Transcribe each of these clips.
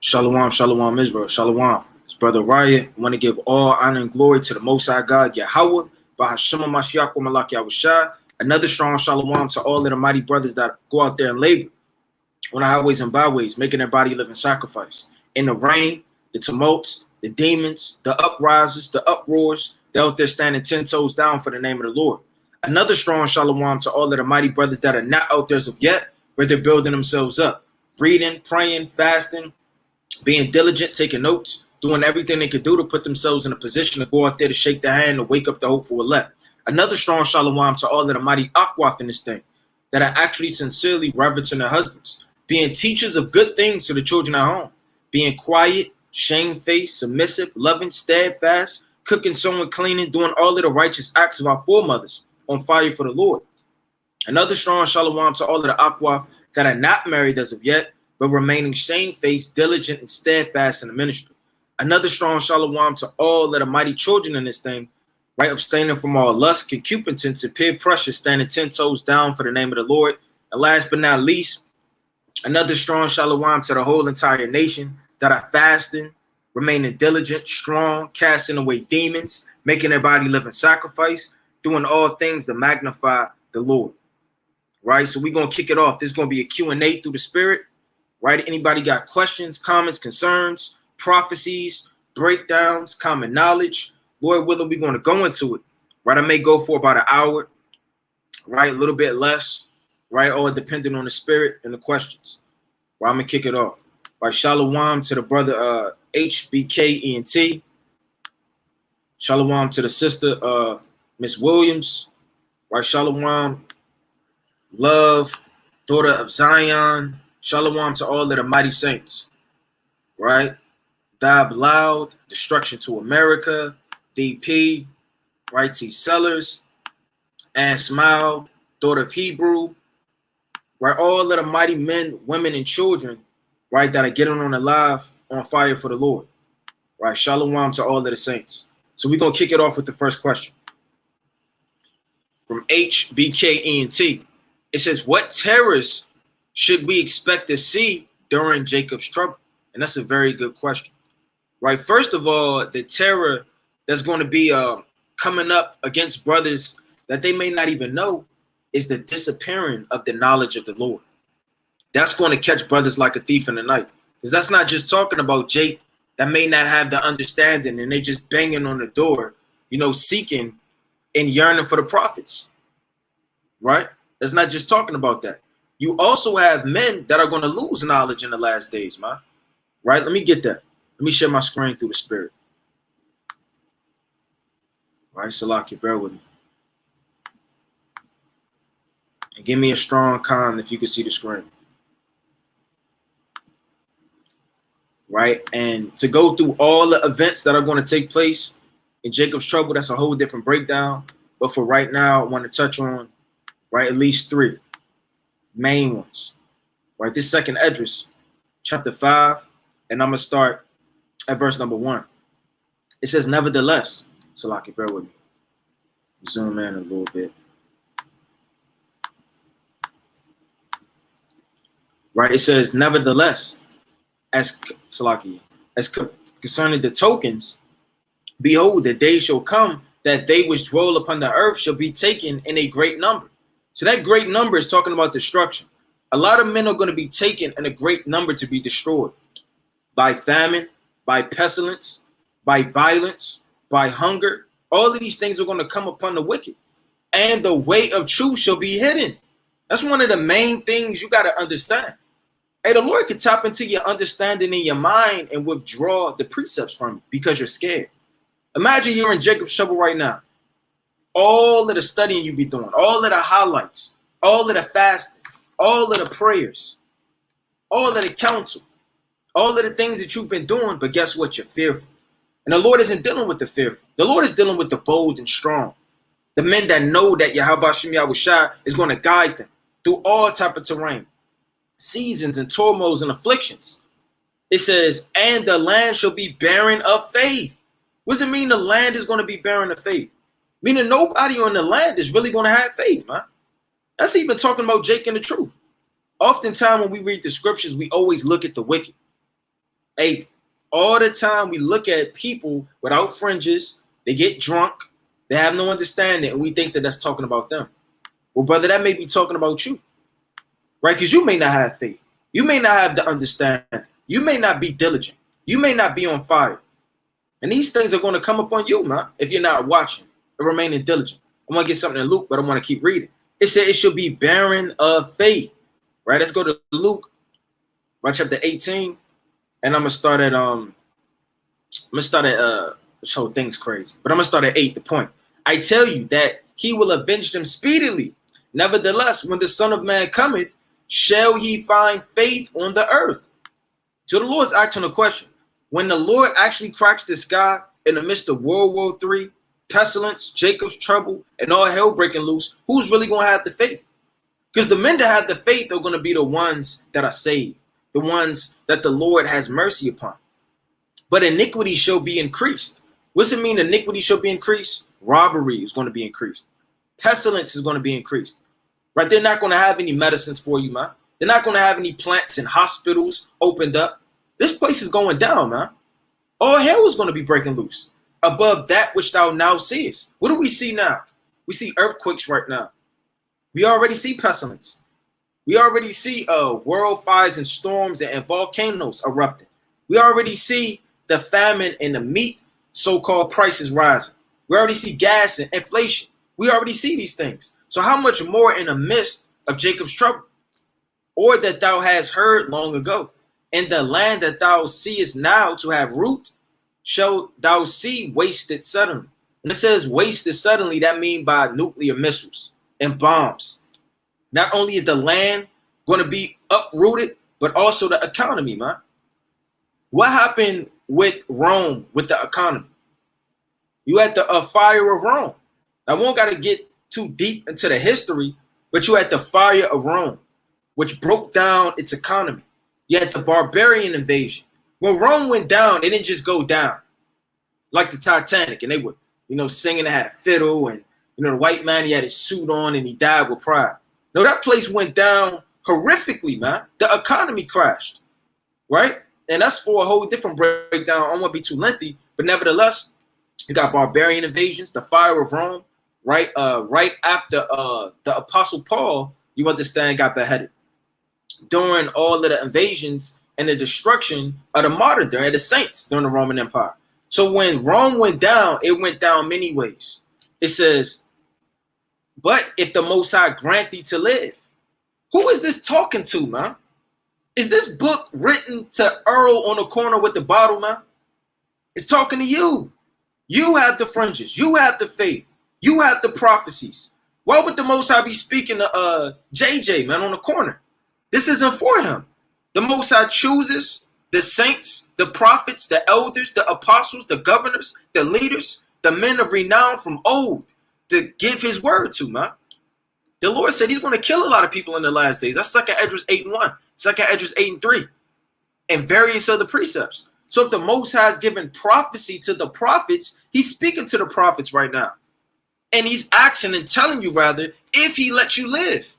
Shalom, shalom, Israel, shalom. It's Brother Riot. I want to give all honor and glory to the Most High God, Yahweh, Bahashema Mashiach, Malak Yahushua. Another strong shalom to all of the mighty brothers that go out there and labor on the highways and byways, making their body living sacrifice. In the rain, the tumults, the demons, the uprises, the uproars, they're out there standing 10 toes down for the name of the Lord. Another strong shalom to all of the mighty brothers that are not out there as of yet, but they're building themselves up, reading, praying, fasting, being diligent, taking notes, doing everything they could do to put themselves in a position to go out there to shake the hand and wake up the hopeful elect. Another strong shalom to all of the mighty akwaf in this thing that are actually sincerely reverencing their husbands, being teachers of good things to the children at home, being quiet, shamefaced, submissive, loving, steadfast, cooking, sewing, cleaning, doing all of the righteous acts of our foremothers on fire for the Lord. Another strong shalom to all of the akwaf that are not married as of yet, but remaining shamefaced, diligent, and steadfast in the ministry. Another strong shalom to all of the mighty children in this thing, right? Abstaining from all lust, concupiscence, and peer pressure, standing 10 toes down for the name of the Lord. And last but not least, another strong shalom to the whole entire nation that are fasting, remaining diligent, strong, casting away demons, making their body living sacrifice, doing all things to magnify the Lord. Right? So we're going to kick it off. This is going to be a Q&A through the Spirit. Right? Anybody got questions, comments, concerns, prophecies, breakdowns, common knowledge? Lord willing, we're going to go into it. Right? I may go for about an hour. Right? A little bit less. Right? All depending on the Spirit and the questions. Right? I'm going to kick it off. Right? Shalom to the brother HBK ENT. Shalom to the sister Miss Williams. Right? Shalom. Love, daughter of Zion. Shalom to all of the mighty saints, right? Dab Loud, Destruction to America, DP, right? T. Sellers, and Smile, daughter of Hebrew, right? All of the mighty men, women, and children, right? That are getting on the live on fire for the Lord, right? Shalom to all of the saints. So we're going to kick it off with the first question from HBKENT. It says, what terrors should we expect to see during Jacob's trouble? And that's a very good question, right? First of all, the terror that's going to be coming up against brothers that they may not even know is the disappearing of the knowledge of the Lord. That's going to catch brothers like a thief in the night, because that's not just talking about Jake that may not have the understanding and they just banging on the door, you know, seeking and yearning for the prophets, right? That's not just talking about that. You also have men that are going to lose knowledge in the last days, man. Right? Let me get that. Let me share my screen through the Spirit. All right, Salaki, bear with me. And give me a strong con if you can see the screen. Right? And to go through all the events that are going to take place in Jacob's trouble, that's a whole different breakdown. But for right now, I want to touch on, right, at least three main ones. Right, this second Esdras, chapter 5, and I'm going to start at verse number 1. It says, nevertheless, Salaki, bear with me. Zoom in a little bit. Right, it says, nevertheless, as Salaki, as concerning the tokens, behold, the day shall come that they which dwell upon the earth shall be taken in a great number. So that great number is talking about destruction. A lot of men are going to be taken in a great number to be destroyed by famine, by pestilence, by violence, by hunger. All of these things are going to come upon the wicked. And the way of truth shall be hidden. That's one of the main things you got to understand. Hey, the Lord could tap into your understanding in your mind and withdraw the precepts from you because you're scared. Imagine you're in Jacob's trouble right now. All of the studying you be doing, all of the highlights, all of the fasting, all of the prayers, all of the counsel, all of the things that you've been doing, but guess what? You're fearful. And the Lord isn't dealing with the fearful. The Lord is dealing with the bold and strong. The men that know that Yahweh Shem Yahushua is going to guide them through all type of terrain, seasons and turmoils and afflictions. It says, and the land shall be barren of faith. What does it mean the land is going to be barren of faith? Meaning nobody on the land is really going to have faith, man. That's even talking about Jake and the truth. Oftentimes when we read the scriptures, we always look at the wicked. Hey, all the time we look at people without fringes, they get drunk, they have no understanding, and we think that that's talking about them. Well, brother, that may be talking about you, right? Because you may not have faith. You may not have the understanding. You may not be diligent. You may not be on fire. And these things are going to come upon you, man, if you're not watching and remaining diligent. I want to get something in Luke, but I want to keep reading. It said it should be barren of faith, right? Let's go to Luke, right, chapter 18, and I'm gonna start at this whole thing's crazy, but I'm gonna start at 8. The point: I tell you that he will avenge them speedily. Nevertheless, when the Son of Man cometh, shall he find faith on the earth? So the Lord's asking a question. When the Lord actually cracks the sky in the midst of World War III, pestilence, Jacob's trouble, and all hell breaking loose, who's really going to have the faith? Because the men that have the faith are going to be the ones that are saved, the ones that the Lord has mercy upon. But iniquity shall be increased. What's it mean iniquity shall be increased? Robbery is going to be increased. Pestilence is going to be increased. Right? They're not going to have any medicines for you, man. They're not going to have any plants and hospitals opened up. This place is going down, man. All hell is going to be breaking loose above that which thou now seest. What do we see now? We see earthquakes right now. We already see pestilence. We already see world fires and storms and volcanoes erupting. We already see the famine and the meat so-called prices rising. We already see gas and inflation. We already see these things. So how much more in the midst of Jacob's trouble? Or that thou hast heard long ago, in the land that thou seest now to have root, shall thou see wasted suddenly. And it says wasted suddenly, that means by nuclear missiles and bombs. Not only is the land going to be uprooted, but also the economy, man. What happened with Rome, with the economy? You had the fire of Rome. Now, we won't got to get too deep into the history, but you had the fire of Rome, which broke down its economy. You had the barbarian invasion. When Rome went down, it didn't just go down like the Titanic, and they were, singing. They had a fiddle, and the white man, he had his suit on, and he died with pride. No, that place went down horrifically, man. The economy crashed, right? And that's for a whole different breakdown. I don't want to be too lengthy, but nevertheless, you got barbarian invasions, the fire of Rome, right? Right after the Apostle Paul, you understand, got beheaded. During all of the invasions and the destruction of the martyrdom of the saints during the Roman Empire. So when Rome went down, it went down many ways. It says, but if the Most High grant thee to live. Who is this talking to, man? Is this book written to Earl on the corner with the bottle, man? It's talking to you. You have the fringes. You have the faith. You have the prophecies. Why would the Most High be speaking to JJ, man, on the corner? This isn't for him. The Most High chooses the saints, the prophets, the elders, the apostles, the governors, the leaders, the men of renown from old to give his word to, man. The Lord said he's going to kill a lot of people in the last days. That's 2 Esdras 8:1, 2 Esdras 8:3, and various other precepts. So if the Most High is giving prophecy to the prophets, he's speaking to the prophets right now. And he's asking and telling you, rather, if he lets you live.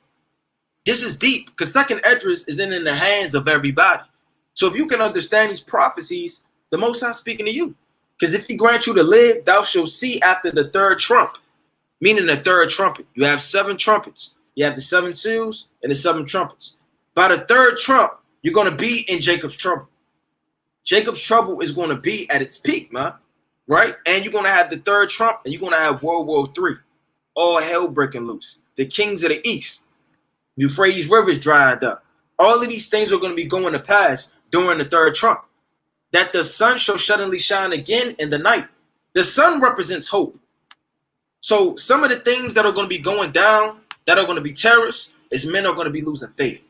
This is deep, because 2 Esdras is in the hands of everybody. So if you can understand these prophecies, the Most High is speaking to you. Because if he grants you to live, thou shalt see after the third trump, meaning the third trumpet. You have 7 trumpets. You have the 7 seals and the 7 trumpets. By the third trump, you're going to be in Jacob's trouble. Jacob's trouble is going to be at its peak, man. Right? And you're going to have the third trump, and you're going to have World War III. All hell breaking loose. The kings of the east. Euphrates rivers dried up. All of these things are going to be going to pass during the third trump. That the sun shall suddenly shine again in the night. The sun represents hope. So some of the things that are going to be going down, that are going to be terrorists, is men are going to be losing faith.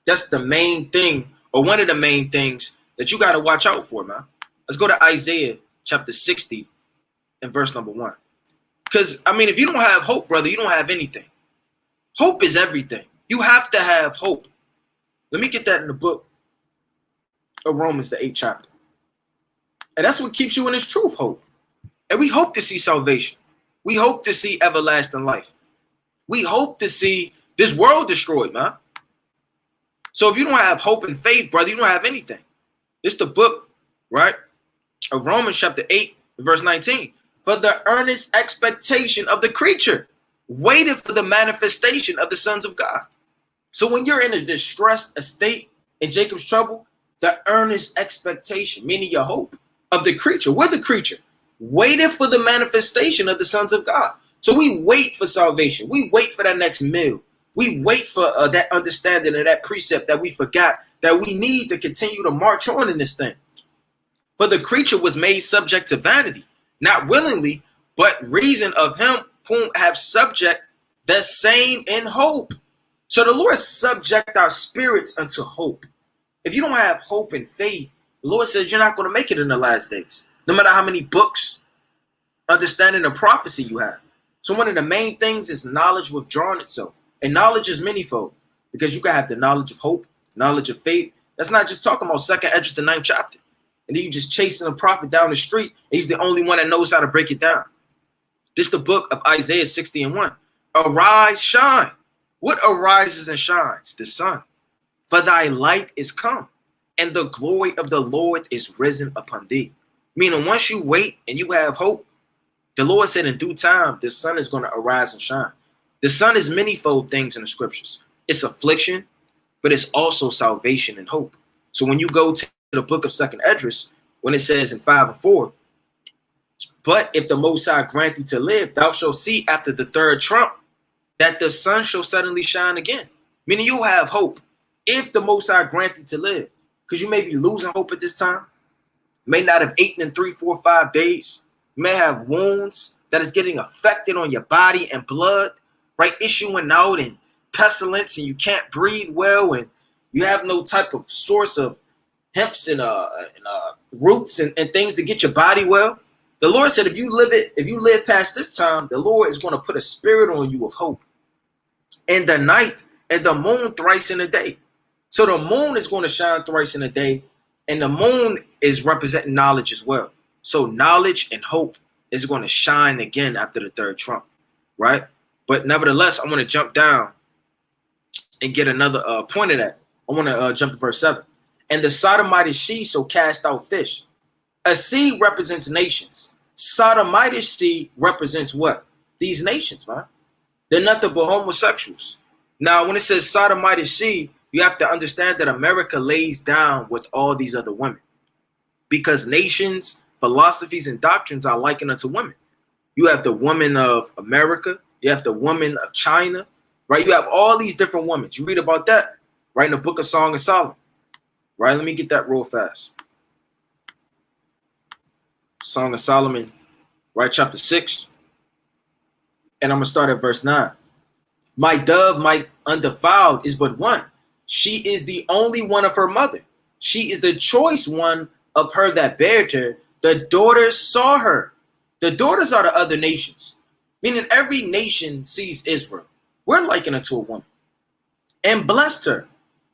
That's the main thing, or one of the main things that you got to watch out for, man. Let's go to Isaiah chapter 60 and verse number 1. Because, if you don't have hope, brother, you don't have anything. Hope is everything. You have to have hope. Let me get that in the book of Romans, the 8th chapter. And that's what keeps you in this truth, hope. And we hope to see salvation. We hope to see everlasting life. We hope to see this world destroyed, man. So if you don't have hope and faith, brother, you don't have anything. It's the book, right, of Romans chapter 8, verse 19. For the earnest expectation of the creature waited for the manifestation of the sons of God. So when you're in a distressed estate, in Jacob's trouble, the earnest expectation, meaning your hope of the creature, we're the creature, waited for the manifestation of the sons of God. So we wait for salvation. We wait for that next meal. We wait for that understanding of that precept that we forgot that we need to continue to march on in this thing. For the creature was made subject to vanity, not willingly, but reason of him whom have subject the same in hope. So the Lord subject our spirits unto hope. If you don't have hope and faith, the Lord says you're not going to make it in the last days, no matter how many books, understanding, and prophecy you have. So one of the main things is knowledge withdrawing itself. And knowledge is manyfold, because you can have the knowledge of hope, knowledge of faith. That's not just talking about 2nd Esdras, the 9th chapter. And then you just chasing a prophet down the street. He's the only one that knows how to break it down. This is the book of Isaiah 60:1. Arise, shine. What arises and shines? The sun. For thy light is come, and the glory of the Lord is risen upon thee. Meaning once you wait and you have hope, the Lord said in due time, the sun is going to arise and shine. The sun is manyfold things in the scriptures. It's affliction, but it's also salvation and hope. So when you go to the book of 2nd Esdras, when it says in 5 and 4, but if the Most High grant thee to live, thou shalt see after the 3rd trump that the sun shall suddenly shine again. Meaning you have hope if the Most High grant thee to live. Because you may be losing hope at this time. You may not have eaten in 3, 4, 5 days. You may have wounds that is getting affected on your body and blood, right? Issuing out and pestilence, and you can't breathe well, and you have no type of source of hemps and roots and things to get your body well. The Lord said, if you live past this time, the Lord is going to put a spirit on you of hope. And the night and the moon thrice in a day. So the moon is going to shine thrice in a day, and the moon is representing knowledge as well. So knowledge and hope is going to shine again after the 3rd trump, right? But nevertheless, I want to jump down and get another point of that. I want to jump to verse 7. And the Sodomite she shall cast out fish. A sea represents nations. Sodomite sea represents what? These nations, man. They're nothing but homosexuals. Now, when it says Sodomite she, you have to understand that America lays down with all these other women, because nations, philosophies, and doctrines are likened unto women. You have the woman of America. You have the woman of China, right? You have all these different women. You read about that, right, in the book of Song of Solomon, right? Let me get that real fast. Song of Solomon, right, chapter 6. And I'm going to start at verse 9. My dove, my undefiled, is but one. She is the only one of her mother. She is the choice one of her that bare her. The daughters saw her. The daughters are the other nations, meaning every nation sees Israel. We're likened unto a woman. And blessed her,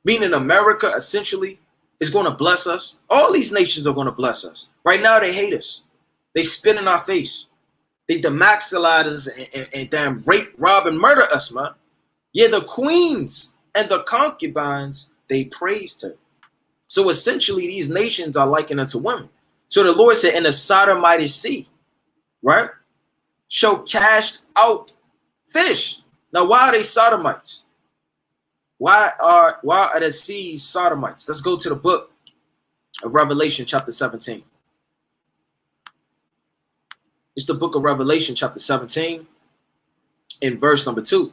meaning America essentially is going to bless us. All these nations are going to bless us. Right now, they hate us. They spit in our face. They demaxilize us and damn rape, rob, and murder us, man. Yeah, the queens and the concubines, they praised her. So essentially, these nations are likened unto women. So the Lord said, in the Sodomite sea, right, shall cast out fish. Now, why are they Sodomites? Why are the seas Sodomites? Let's go to the book of Revelation, chapter 17. It's the book of Revelation, chapter 17, in verse number 2.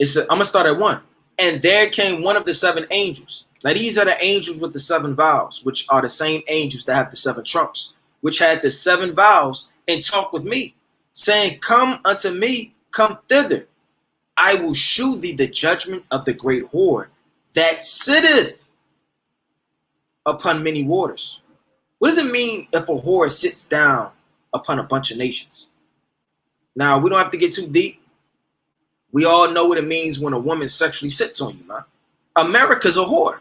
I'm going to start at 1. And there came one of the 7 angels. Now, these are the angels with the 7 vials, which are the same angels that have the 7 trumps, which had the 7 vials, and talked with me, saying, come unto me, come thither. I will shew thee the judgment of the great whore that sitteth upon many waters. What does it mean if a whore sits down upon a bunch of nations? Now, we don't have to get too deep. We all know what it means when a woman sexually sits on you, man. America's a whore,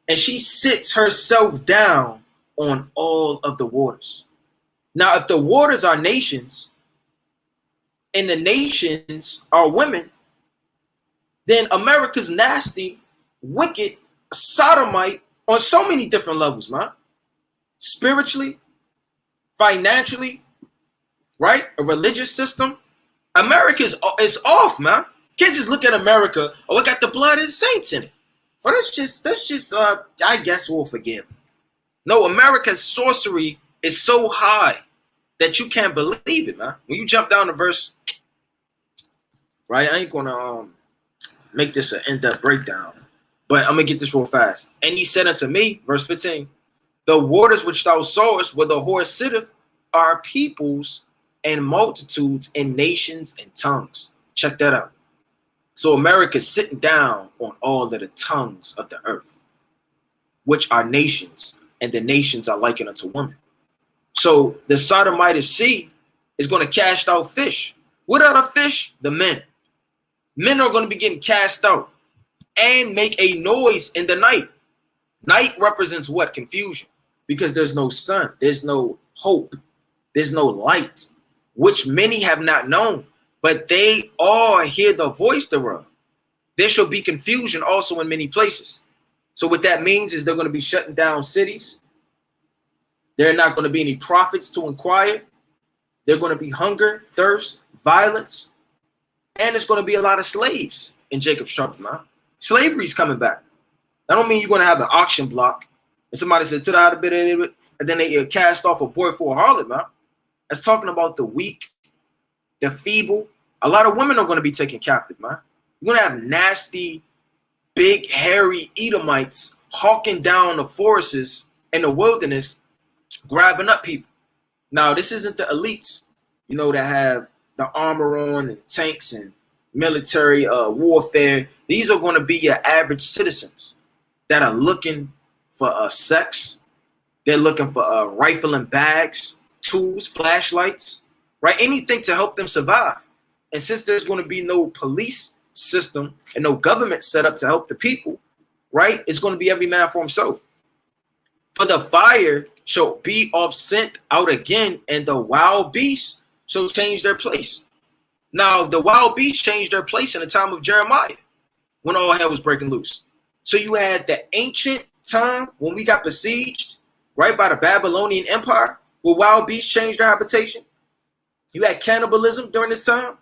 and she sits herself down on all of the waters. Now, if the waters are nations and the nations are women, then America's nasty, wicked, sodomite on so many different levels, man. spiritually, financially, right? A religious system. America is off, man. You can't just look at America or look at the blood of the saints in it. But that's just I guess we'll forgive. No, America's sorcery is so high that you can't believe it, man. When you jump down to verse, right? I ain't gonna make this an in-depth breakdown, but I'm gonna get this real fast. And he said unto me, verse 15, the waters which thou sawest where the horse sitteth are peoples and multitudes and nations and tongues. Check that out. So America's sitting down on all of the tongues of the earth, which are nations, and the nations are likened unto women. So the Sodomite sea is going to cast out fish. What are the fish? The men. Men are going to be getting cast out and make a noise in the night. Night represents what? Confusion. Because there's no sun, there's no hope, there's no light, which many have not known, but they all hear the voice thereof. There shall be confusion also in many places. So what that means is they're going to be shutting down cities. There are not going to be any prophets to inquire. They're going to be hunger, thirst, violence, and there's going to be a lot of slaves in Jacob's trouble, man. Slavery's coming back. I don't mean you're going to have an auction block and somebody said, to the other bit of it, and then they cast off a boy for a harlot, man. That's talking about the weak, the feeble. A lot of women are going to be taken captive, man. You're going to have nasty, big, hairy Edomites hawking down the forests in the wilderness, grabbing up people. Now, this isn't the elites, you know, that have the armor on and tanks and military warfare. These are going to be your average citizens that are looking for sex. They're looking for rifle and bags, tools, flashlights, right? Anything to help them survive. And since there's going to be no police system and no government set up to help the people, right? It's going to be every man for himself. For the fire shall be off sent out again, and the wild beasts shall change their place. Now, the wild beasts changed their place in the time of Jeremiah, when all hell was breaking loose. So you had the ancient time when we got besieged, right, by the Babylonian Empire, where wild beasts changed their habitation. You had cannibalism during this time.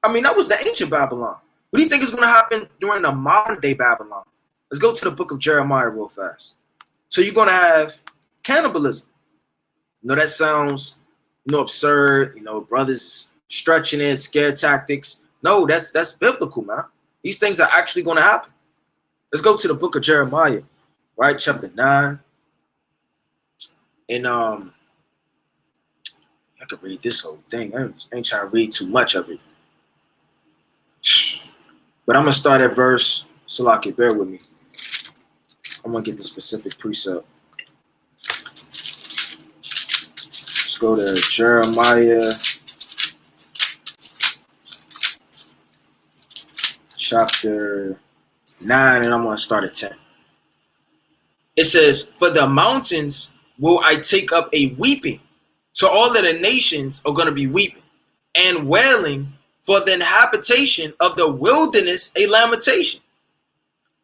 I mean, that was the ancient Babylon. What do you think is going to happen during the modern day Babylon? Let's go to the book of Jeremiah real fast. So you're going to have cannibalism. You know, that sounds, absurd. Brothers stretching it, scare tactics. No, that's biblical, man. These things are actually going to happen. Let's go to the book of Jeremiah, right? Chapter 9. And I could read this whole thing. I ain't trying to read too much of it. But I'm going to start at verse, Salaki, bear with me. I'm going to get the specific precept. Let's go to Jeremiah chapter 9, and I'm going to start at 10. It says, for the mountains will I take up a weeping. So all of the nations are going to be weeping and wailing, for the habitation of the wilderness a lamentation,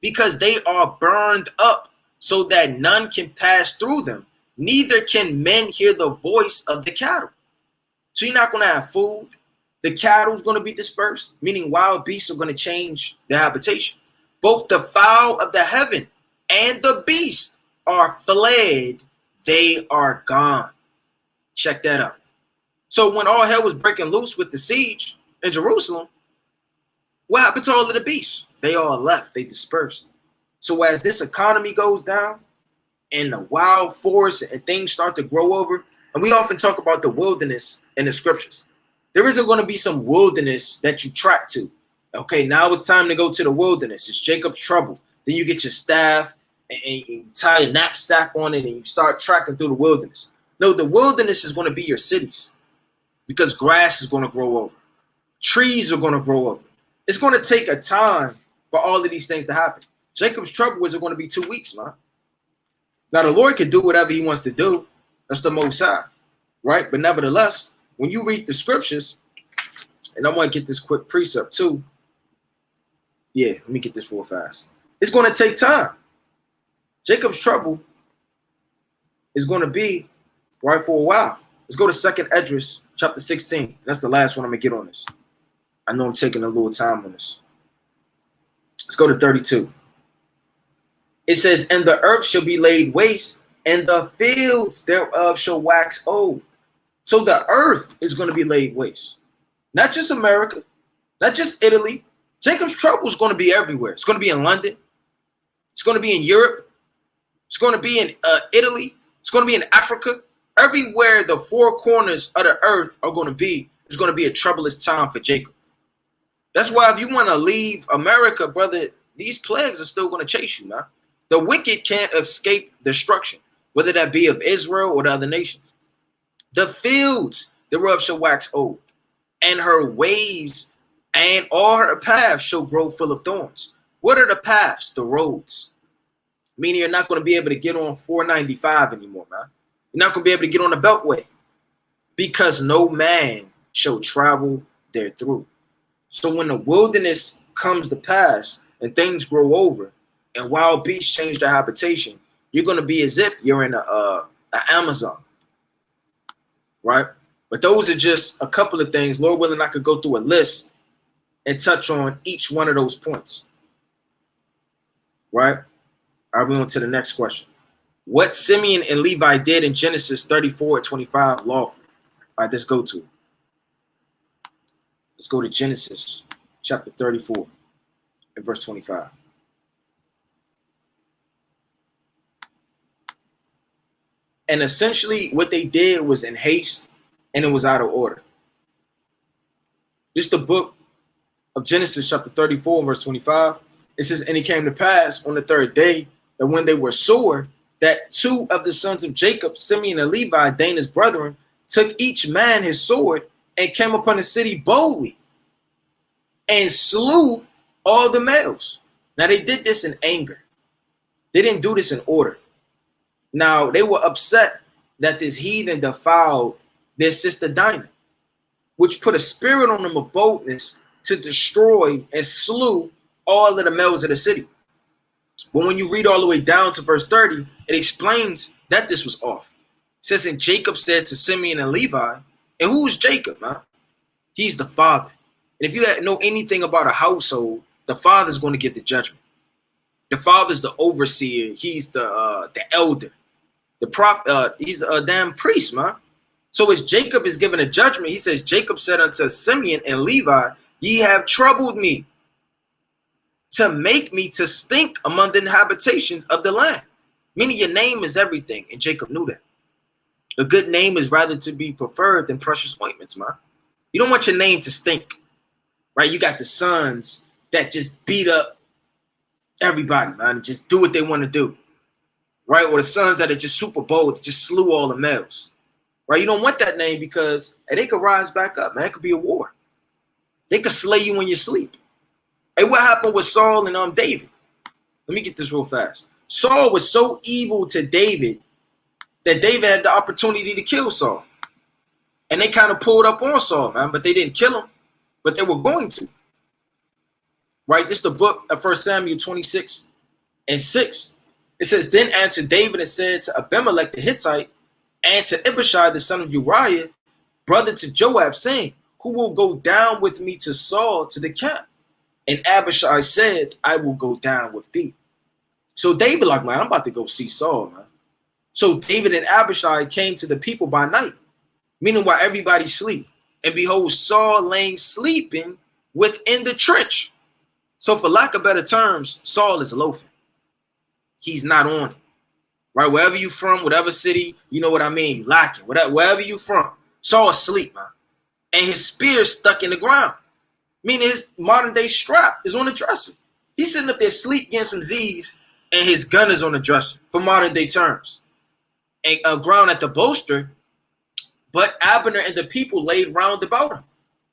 because they are burned up so that none can pass through them, neither can men hear the voice of the cattle. So you're not going to have food. The cattle is going to be dispersed, meaning wild beasts are going to change their habitation. Both the fowl of the heaven and the beast are fled. They are gone. Check that out. So when all hell was breaking loose with the siege in Jerusalem, what happened to all of the beasts? They all left. They dispersed. So as this economy goes down and the wild forests and things start to grow over, and we often talk about the wilderness in the scriptures, there isn't going to be some wilderness that you track to. Okay, now it's time to go to the wilderness. It's Jacob's trouble. Then you get your staff and you tie a knapsack on it and you start tracking through the wilderness. No, the wilderness is going to be your cities, because grass is going to grow over. Trees are going to grow over. It's going to take a time for all of these things to happen. Jacob's trouble is going to be 2 weeks, man. Now, the Lord can do whatever he wants to do. That's the Most High, right? But nevertheless, when you read the scriptures, and I want to get this quick precept too. Yeah, let me get this real fast. It's going to take time. Jacob's trouble is going to be right for a while. Let's go to 2nd Esdras, chapter 16. That's the last one I'm going to get on this. I know I'm taking a little time on this. Let's go to 32. It says, and the earth shall be laid waste, and the fields thereof shall wax old. So the earth is going to be laid waste. Not just America, not just Italy. Jacob's trouble is going to be everywhere. It's going to be in London. It's going to be in Europe. It's going to be in Italy. It's going to be in Africa. Everywhere the four corners of the earth are going to be, it's going to be a troublous time for Jacob. That's why if you want to leave America, brother, these plagues are still going to chase you, man. The wicked can't escape destruction, whether that be of Israel or the other nations. The fields thereof shall wax old, and her ways and all her paths shall grow full of thorns. What are the paths? The roads. Meaning you're not going to be able to get on 495 anymore, man. You're not going to be able to get on the Beltway because no man shall travel therethrough. So when the wilderness comes to pass and things grow over and wild beasts change their habitation, you're going to be as if you're in a Amazon, right? But those are just a couple of things. Lord willing, I could go through a list and touch on each one of those points, right? All right, we're on to the next question. What Simeon and Levi did in Genesis 34:25 lawful? All right, let's go to it. Let's go to Genesis chapter 34 and verse 25. And essentially what they did was in haste and it was out of order. This is the book of Genesis chapter 34 verse 25. It says, and it came to pass on the third day that when they were sore, that two of the sons of Jacob, Simeon and Levi, Dana's brethren, took each man his sword and came upon the city boldly and slew all the males. Now they did this in anger. They didn't do this in order. Now they were upset that this heathen defiled their sister Dinah, which put a spirit on them of boldness to destroy and slew all of the males of the city. But when you read all the way down to verse 30, it explains that this was off. It says, and Jacob said to Simeon and Levi, and who is Jacob, man? He's the father. And if you know anything about a household, the father's going to get the judgment. The father's the overseer. He's the elder. The prophet, he's a damn priest, man. So as Jacob is given a judgment, he says, Jacob said unto Simeon and Levi, ye have troubled me to make me to stink among the habitations of the land. Meaning your name is everything. And Jacob knew that. A good name is rather to be preferred than precious ointments, man. You don't want your name to stink, right? You got the sons that just beat up everybody, man, and just do what they want to do, right? Or the sons that are just super bold, just slew all the males, right? You don't want that name because they could rise back up, man. It could be a war. They could slay you when you sleep. Hey, what happened with Saul and David? Let me get this real fast. Saul was so evil to David that David had the opportunity to kill Saul. And they kind of pulled up on Saul, man, but they didn't kill him, but they were going to. Right? This is the book of 1 Samuel 26:6. It says, then answered David and said to Abimelech the Hittite and to Abishai the son of Uriah, brother to Joab, saying, who will go down with me to Saul to the camp? And Abishai said, I will go down with thee. So David like, man, I'm about to go see Saul, man. So David and Abishai came to the people by night, meaning while everybody sleep. And behold, Saul laying sleeping within the trench. So for lack of better terms, Saul is loafing. He's not on it, right? Wherever you from, whatever city, you know what I mean, lacking, wherever you from, Saul asleep, man. And his spear stuck in the ground, meaning his modern day strap is on the dresser. He's sitting up there asleep getting some Z's and his gun is on the dresser for modern day terms. And ground at the bolster, but Abner and the people laid round about him.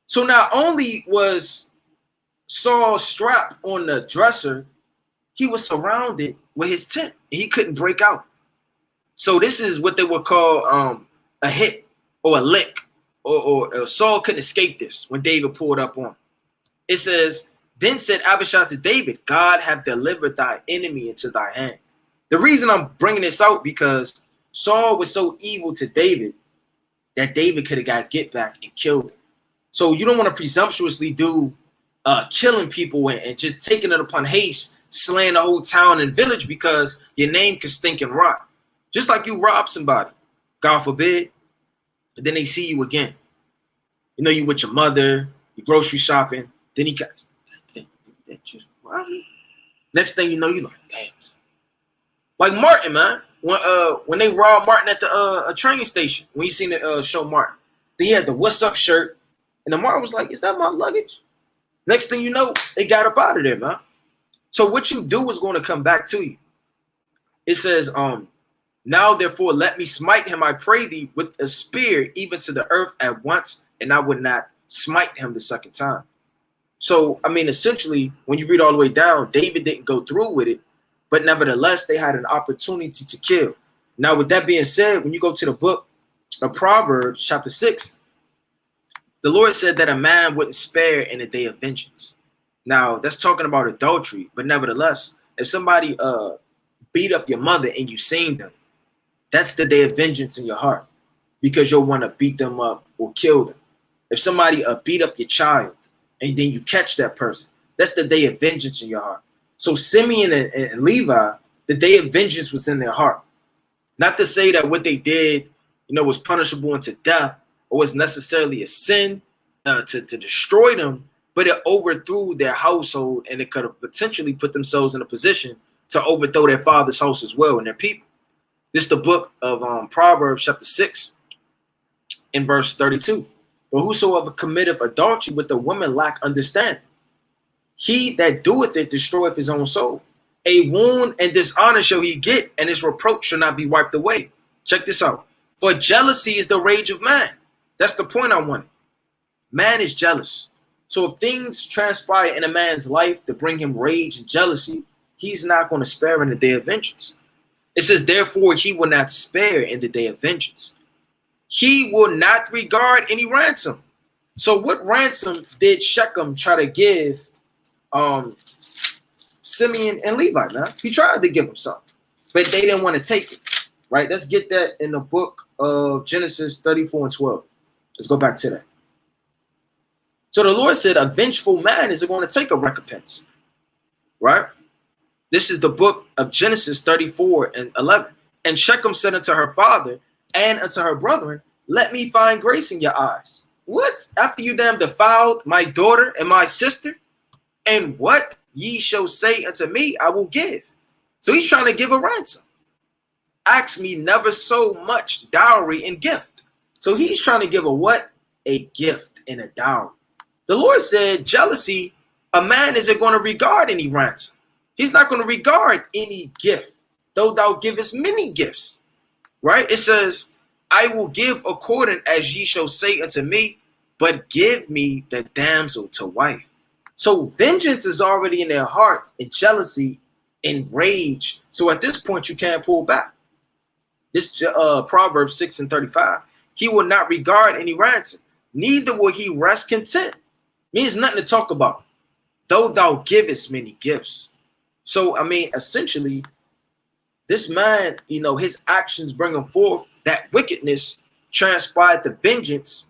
So not only was Saul's strap on the dresser, he was surrounded with his tent. He couldn't break out. So this is what they would call a hit or a lick. Or Saul couldn't escape this when David pulled up on him. It says, then said Abishai to David, God have delivered thy enemy into thy hand. The reason I'm bringing this out because Saul was so evil to David that David could have got get back and killed him. So you don't want to presumptuously do killing people and just taking it upon haste, slaying the whole town and village because your name can stink and rot. Just like you rob somebody, God forbid, and then they see you again. You know, you with your mother, you grocery shopping, then he got that just robbed me. Next thing you know, you like, damn. Like Martin, man. When they robbed Martin at the a train station, when you seen the show Martin, he had the "What's Up" shirt, and the Martin was like, "Is that my luggage?" Next thing you know, they got up out of there, man. So what you do is going to come back to you. It says, now therefore let me smite him, I pray thee, with a spear, even to the earth at once, and I would not smite him the second time. So, I mean, essentially, when you read all the way down, David didn't go through with it, but nevertheless, they had an opportunity to kill. Now, with that being said, when you go to the book of Proverbs, chapter 6, the Lord said that a man wouldn't spare in the day of vengeance. Now, that's talking about adultery, but nevertheless, if somebody beat up your mother and you seen them, that's the day of vengeance in your heart because you'll want to beat them up or kill them. If somebody beat up your child and then you catch that person, that's the day of vengeance in your heart. So Simeon and Levi, the day of vengeance was in their heart. Not to say that what they did, was punishable unto death or was necessarily a sin to destroy them, but it overthrew their household and it could have potentially put themselves in a position to overthrow their father's house as well and their people. This is the book of Proverbs chapter 6 in verse 32. But whosoever committeth adultery with a woman lack understanding. He that doeth it destroyeth his own soul. A wound and dishonor shall he get, and his reproach shall not be wiped away. Check this out. For jealousy is the rage of man. That's the point I wanted. Man is jealous. So if things transpire in a man's life to bring him rage and jealousy, he's not going to spare in the day of vengeance. It says, therefore, he will not spare in the day of vengeance. He will not regard any ransom. So what ransom did Shechem try to give Simeon and Levi? Now he tried to give them something, but they didn't want to take it. Right? Let's get that in the book of Genesis 34 and 12. Let's go back to that. So the Lord said, a vengeful man is going to take a recompense. Right? This is the book of Genesis 34 and 11. And Shechem said unto her father and unto her brethren, let me find grace in your eyes. What? After you damn defiled my daughter and my sister? And what ye shall say unto me, I will give. So he's trying to give a ransom. Ask me never so much dowry and gift. So he's trying to give a what? A gift and a dowry. The Lord said, jealousy, a man isn't going to regard any ransom. He's not going to regard any gift, though thou givest many gifts. Right? It says, I will give according as ye shall say unto me, but give me the damsel to wife. So vengeance is already in their heart, and jealousy and rage. So at this point, you can't pull back. This Proverbs 6 and 35. He will not regard any ransom, neither will he rest content. Means nothing to talk about. Though thou givest many gifts. So, I mean, essentially, this man, his actions bring him forth that wickedness transpired to vengeance,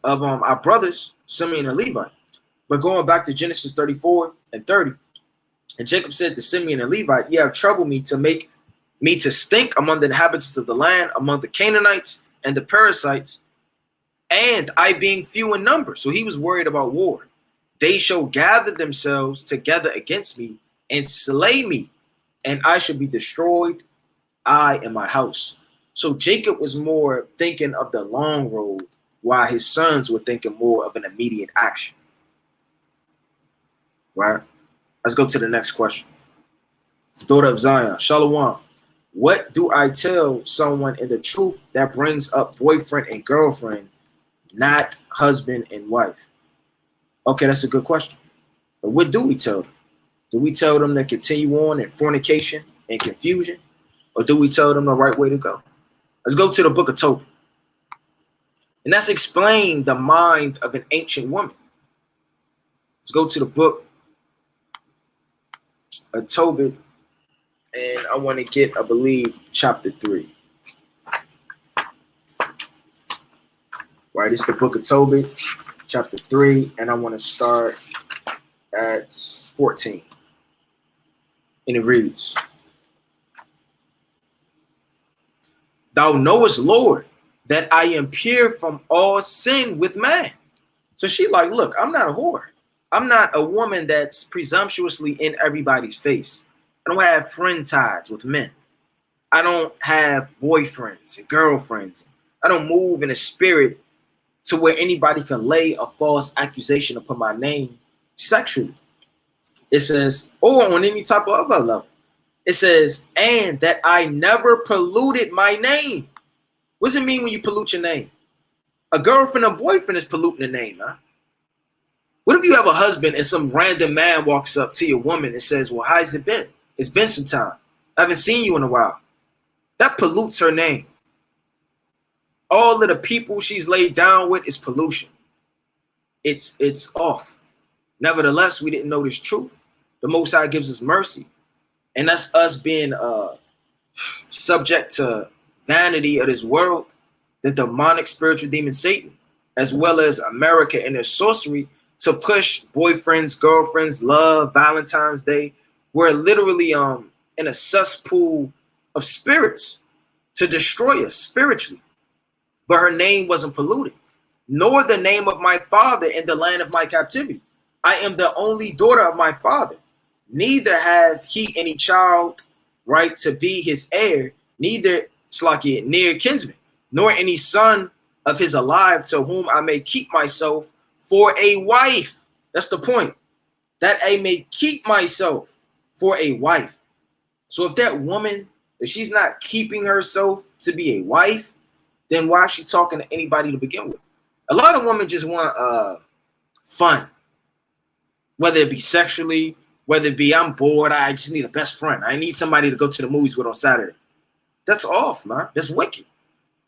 of our brothers, Simeon and Levi. But going back to Genesis 34 and 30, and Jacob said to Simeon and Levi, ye have troubled me to make me to stink among the inhabitants of the land, among the Canaanites and the Perizzites, and I being few in number. So he was worried about war. They shall gather themselves together against me and slay me, and I shall be destroyed, I and my house. So Jacob was more thinking of the long road, while his sons were thinking more of an immediate action. Right? Let's go to the next question. Daughter of Zion, Shalom. What do I tell someone in the truth that brings up boyfriend and girlfriend, not husband and wife? Okay, that's a good question. But what do we tell them? Do we tell them to continue on in fornication and confusion? Or do we tell them the right way to go? Let's go to the book of Tobit. And that's explain the mind of an ancient woman. Let's go to the book of Tobit And I want to get, I believe, chapter 3. Right, it's the book of Tobit, chapter 3, and I want to start at 14. And it reads, Thou knowest, Lord, that I am pure from all sin with man. So she like, look, I'm not a whore. I'm not a woman that's presumptuously in everybody's face. I don't have friend ties with men. I don't have boyfriends and girlfriends. I don't move in a spirit to where anybody can lay a false accusation upon my name sexually. It says, or on any type of other level. It says, and that I never polluted my name. What does it mean when you pollute your name? A girlfriend or boyfriend is polluting the name, huh? What if you have a husband and some random man walks up to your woman and says, well, how's it been? It's been some time. I haven't seen you in a while. That pollutes her name. All of the people she's laid down with is pollution. It's off. Nevertheless, we didn't know this truth. The Most High gives us mercy. And that's us being subject to vanity of this world, the demonic spiritual demon Satan, as well as America and their sorcery to push boyfriends, girlfriends, love, Valentine's Day. We're literally in a cesspool of spirits to destroy us spiritually. But her name wasn't polluted, nor the name of my father in the land of my captivity. I am the only daughter of my father. Neither have he any child, right, to be his heir, neither Shlakia, near kinsman, nor any son of his alive to whom I may keep myself for a wife. That's the point. That I may keep myself for a wife. So if that woman, if she's not keeping herself to be a wife, then why is she talking to anybody to begin with? A lot of women just want fun, whether it be sexually, whether it be I'm bored, I just need a best friend. I need somebody to go to the movies with on Saturday. That's off, man. That's wicked.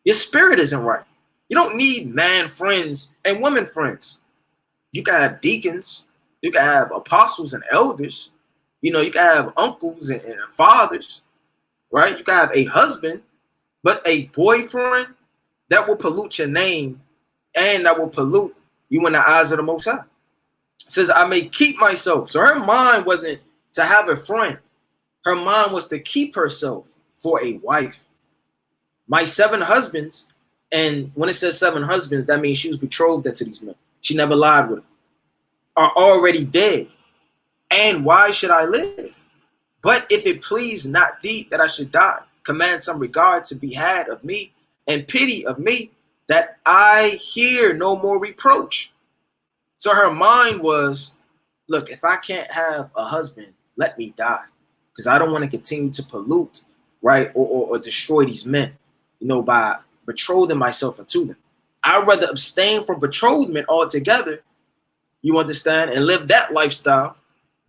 Your spirit isn't right. You don't need man friends and women friends. You can have deacons. You can have apostles and elders. You know, you can have uncles and fathers, right? You can have a husband, but a boyfriend, that will pollute your name and that will pollute you in the eyes of the Most High. It says, I may keep myself. So her mind wasn't to have a friend. Her mind was to keep herself for a wife. My 7 husbands, and when it says 7 husbands, that means she was betrothed to these men. She never lied with them. Are already dead. And why should I live? But if it please not thee that I should die, command some regard to be had of me, and pity of me, that I hear no more reproach. So her mind was, look, if I can't have a husband, let me die, because I don't want to continue to pollute, right, or destroy these men, you know, by betrothing myself unto them. I'd rather abstain from betrothment altogether, you understand, and live that lifestyle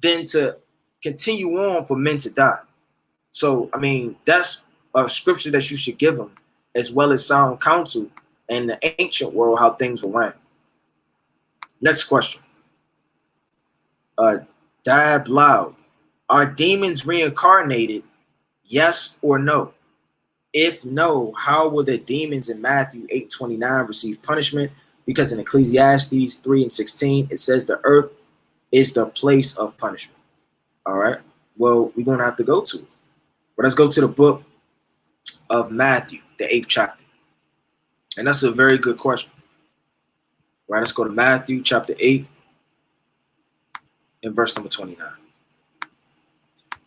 than to continue on for men to die. So, I mean, that's a scripture that you should give them, as well as sound counsel in the ancient world, how things were ran. Next question. Dab Loud. Are demons reincarnated? Yes or no? If no, how will the demons in Matthew 8:29 receive punishment? Because in Ecclesiastes 3:16, it says the earth is the place of punishment. All right. Well, we're going to have to go to it. But let's go to the book of Matthew, the 8th chapter. And that's a very good question. Right, let's go to Matthew chapter 8 and verse number 29.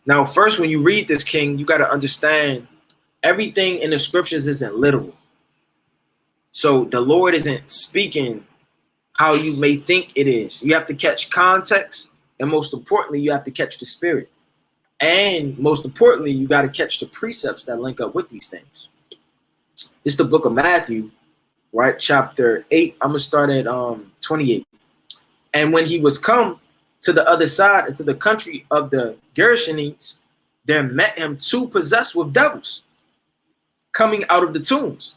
Now, first, when you read this, King, you got to understand everything in the scriptures isn't literal. So the Lord isn't speaking how you may think it is. You have to catch context, and most importantly, you have to catch the spirit. And most importantly, you got to catch the precepts that link up with these things. It's the book of Matthew, right? Chapter 8. I'm going to start at 28. And when he was come to the other side, into the country of the Gerasenes, there met him 2 possessed with devils, coming out of the tombs,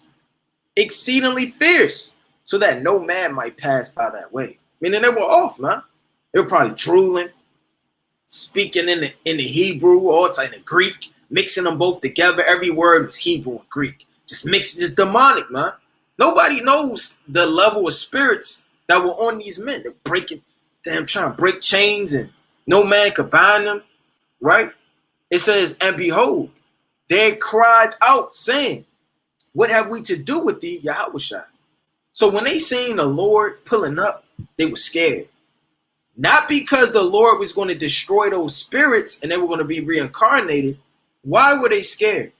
exceedingly fierce, so that no man might pass by that way. Meaning they were off, man. They were probably drooling, speaking in the Hebrew, all in the Greek, mixing them both together. Every word was Hebrew and Greek. Just mixing, just demonic, man. Nobody knows the level of spirits that were on these men. They're breaking, damn, trying to break chains, and no man could bind them, right? It says, and behold, they cried out, saying, what have we to do with thee, Yahushua? So when they seen the Lord pulling up, they were scared. Not because the Lord was going to destroy those spirits and they were going to be reincarnated. Why were they scared?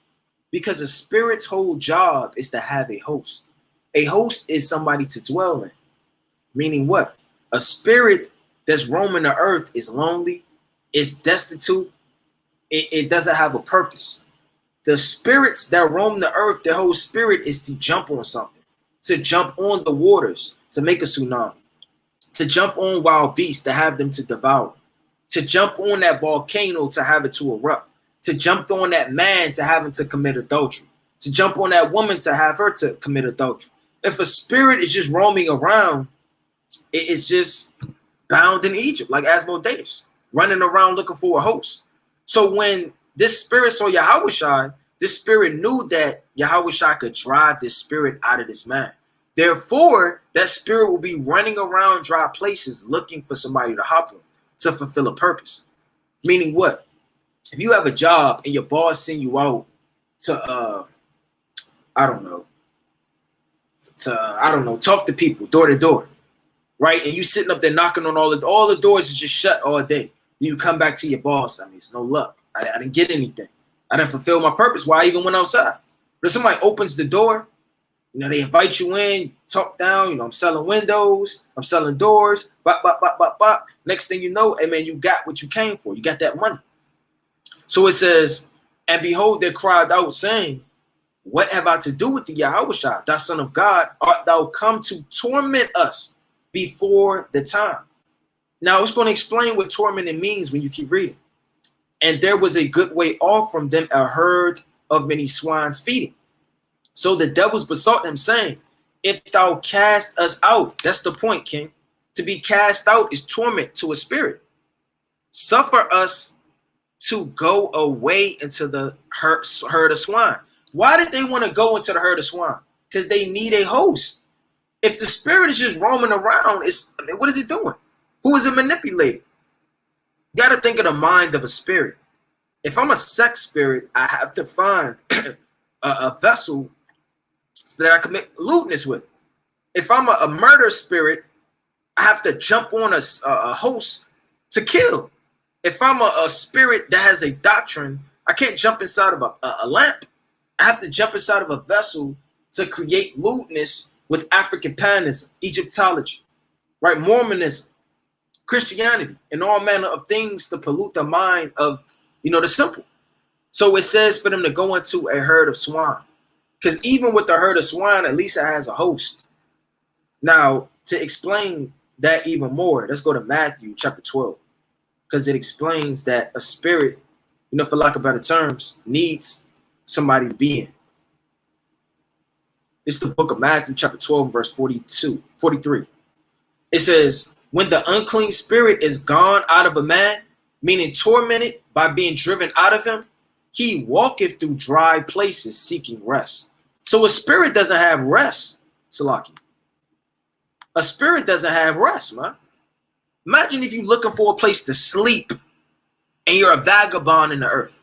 Because a spirit's whole job is to have a host. A host is somebody to dwell in. Meaning what? A spirit that's roaming the earth is lonely, is destitute, it doesn't have a purpose. The spirits that roam the earth, their whole spirit is to jump on something, to jump on the waters, to make a tsunami, to jump on wild beasts, to have them to devour, to jump on that volcano, to have it to erupt, to jump on that man, to have him to commit adultery, to jump on that woman, to have her to commit adultery. If a spirit is just roaming around, it's just bound in Egypt, like Asmodeus, running around looking for a host. So when this spirit saw Yahushua, this spirit knew that Yahushua could drive this spirit out of this man. Therefore, that spirit will be running around dry places looking for somebody to hop on to fulfill a purpose. Meaning what? If you have a job and your boss send you out to, talk to people door to door, right? And you sitting up there knocking on all the doors is just shut all day. Then you come back to your boss. I mean, it's no luck. I didn't get anything. I didn't fulfill my purpose. Why I even went outside? But if somebody opens the door, they invite you in, talk down, I'm selling windows, I'm selling doors, bop, bop, bop, bop, bop. Next thing you know, hey man, you got what you came for. You got that money. So it says, and behold, they cried out, saying, what have I to do with thee, Yahushua, thou son of God? Art thou come to torment us before the time? Now it's going to explain what tormenting means when you keep reading. And there was a good way off from them a herd of many swines feeding. So the devils besought him, saying, if thou cast us out, that's the point, king. To be cast out is torment to a spirit. Suffer us to go away into the herd of swine. Why did they want to go into the herd of swine? Because they need a host. If the spirit is just roaming around, what is it doing? Who is it manipulating? You got to think of the mind of a spirit. If I'm a sex spirit, I have to find a vessel so that I commit lewdness with. If I'm a murder spirit, I have to jump on a host to kill. If I'm a spirit that has a doctrine, I can't jump inside of a lamp. I have to jump inside of a vessel to create lewdness with African paganism, Egyptology, right? Mormonism, Christianity, and all manner of things to pollute the mind of, the simple. So it says for them to go into a herd of swine. Because even with the herd of swine, at least it has a host. Now, to explain that even more, let's go to Matthew chapter 12. Because it explains that a spirit, for lack of better terms, needs somebody to be in. It's the book of Matthew chapter 12, verse 43. It says, when the unclean spirit is gone out of a man, meaning tormented by being driven out of him, he walketh through dry places seeking rest. So a spirit doesn't have rest, Salaki. A spirit doesn't have rest, man. Imagine if you're looking for a place to sleep and you're a vagabond in the earth.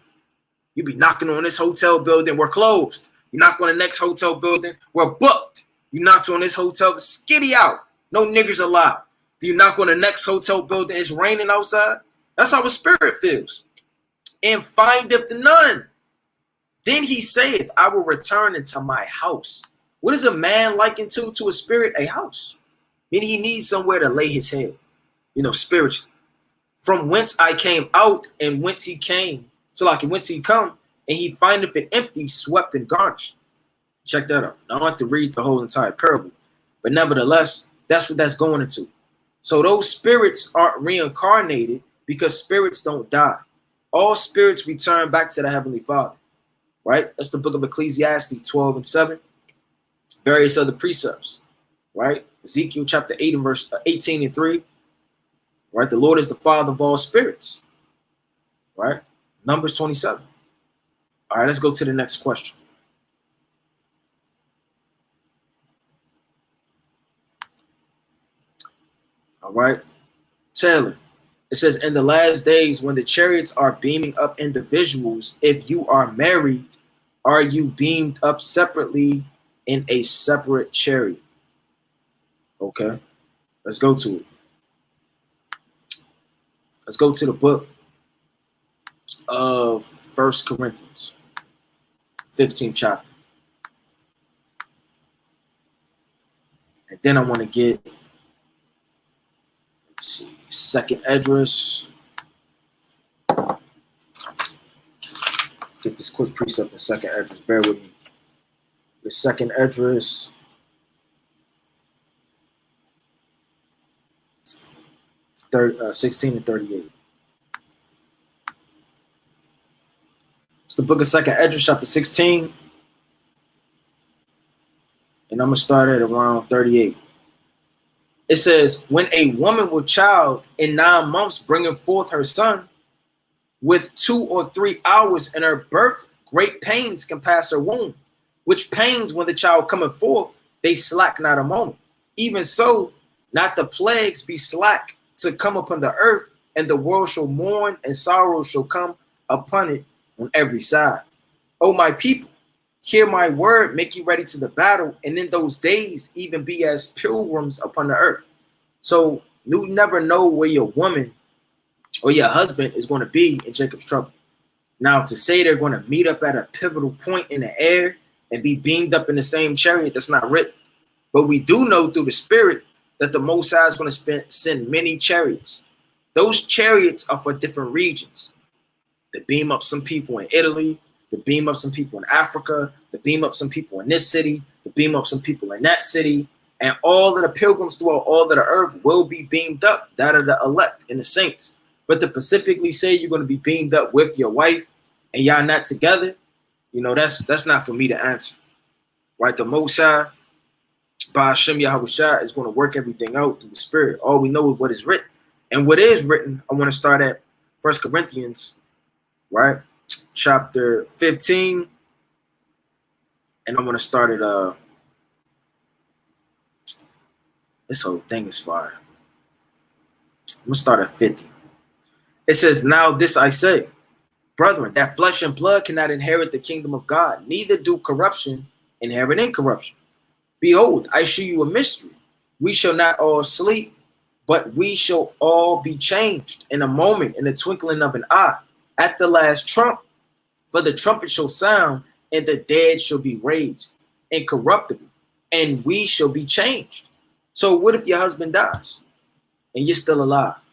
You be knocking on this hotel building, we're closed. You knock on the next hotel building, we're booked. You knock on this hotel, skitty out. No niggers allowed. You knock on the next hotel building, it's raining outside. That's how a spirit feels. And findeth none. Then he saith, I will return into my house. What is a man likened to a spirit? A house. Meaning he needs somewhere to lay his head, spiritually. From whence I came out and whence he came. So like whence he come, and he findeth it empty, swept and garnished. Check that out. Now, I don't have to read the whole entire parable. But nevertheless, that's what that's going into. So those spirits aren't reincarnated because spirits don't die. All spirits return back to the Heavenly Father, right? That's the book of Ecclesiastes 12 and 7. Various other precepts, right? Ezekiel chapter 8 and verse 18 and 3, right? The Lord is the Father of all spirits, right? Numbers 27. All right, let's go to the next question. All right, Taylor. It says, in the last days, when the chariots are beaming up individuals, if you are married, are you beamed up separately in a separate chariot? Okay, let's go to it. Let's go to the book of 1 Corinthians, 15th chapter. And then I want to get, let's see, 2nd Esdras. Get this quick precept in 2nd Esdras. Bear with me. The 2nd Esdras. 16 and 38. It's the book of 2nd Esdras, chapter 16. And I'm going to start at around 38. It says, when a woman with child in 9 months bringing forth her son, with 2 or 3 hours in her birth, great pains can pass her womb, which pains when the child cometh forth, they slack not a moment. Even so, not the plagues be slack to come upon the earth, and the world shall mourn, and sorrow shall come upon it on every side. O my people, hear my word, make you ready to the battle, and in those days even be as pilgrims upon the earth. So you never know where your woman or your husband is going to be in Jacob's trouble. Now, to say they're going to meet up at a pivotal point in the air and be beamed up in the same chariot, that's not written. But we do know through the Spirit that the Most High is going to send many chariots. Those chariots are for different regions. To beam up some people in Italy, to beam up some people in Africa, to beam up some people in this city, to beam up some people in that city. And all of the pilgrims throughout all of the earth will be beamed up. That are the elect and the saints. But to specifically say you're going to be beamed up with your wife and y'all not together, you know, that's not for me to answer. Right? The Most High, by Hashem Yahushua, is going to work everything out through the Spirit. All we know is what is written. And what is written, I want to start at 1 Corinthians, right? Chapter 15. And I'm going to start at, this whole thing is fire. I'm going to start at 50. It says, now this I say, brethren, that flesh and blood cannot inherit the kingdom of God, neither do corruption inherit incorruption. Behold, I show you a mystery. We shall not all sleep, but we shall all be changed in a moment, in the twinkling of an eye, at the last trump. For the trumpet shall sound, and the dead shall be raised, incorruptible, and we shall be changed. So what if your husband dies, and you're still alive?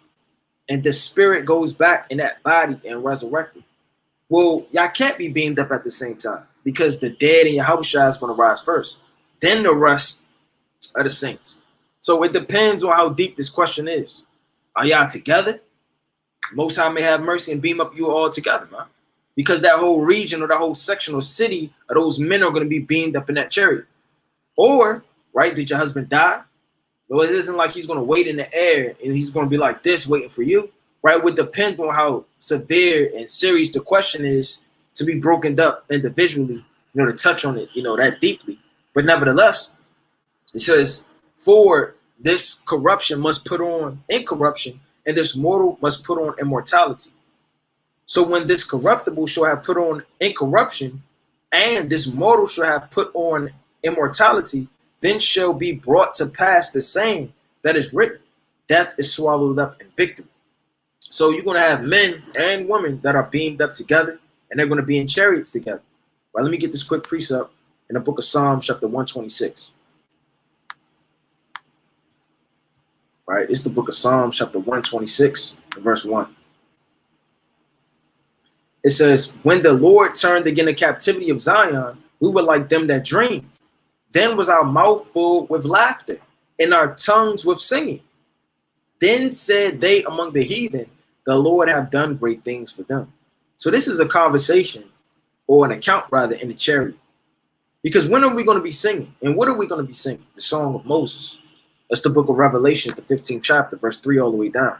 And the spirit goes back in that body and resurrected. Well, y'all can't be beamed up at the same time because the dead in Yahushua is going to rise first. Then the rest of the saints. So it depends on how deep this question is. Are y'all together? Most High may have mercy and beam up you all together, man. Because that whole region or that whole section or city of those men are going to be beamed up in that chariot. Or, right, did your husband die? No, it isn't like he's going to wait in the air and he's going to be like this waiting for you, right? It would depend on how severe and serious the question is to be broken up individually, you know, to touch on it, you know, that deeply. But nevertheless, it says, for this corruption must put on incorruption, and this mortal must put on immortality. So when this corruptible shall have put on incorruption, and this mortal shall have put on immortality, then shall be brought to pass the same that is written. Death is swallowed up in victory. So you're going to have men and women that are beamed up together, and they're going to be in chariots together. Right, let me get this quick precept in the book of Psalms, chapter 126. Right, it's the book of Psalms, chapter 126, verse 1. It says, when the Lord turned again the captivity of Zion, we were like them that dreamed. Then was our mouth full with laughter, and our tongues with singing. Then said they among the heathen, the Lord have done great things for them. So this is a conversation, or an account rather, in the chariot. Because when are we going to be singing? And what are we going to be singing? The Song of Moses. That's the book of Revelation, the 15th chapter, verse 3 all the way down.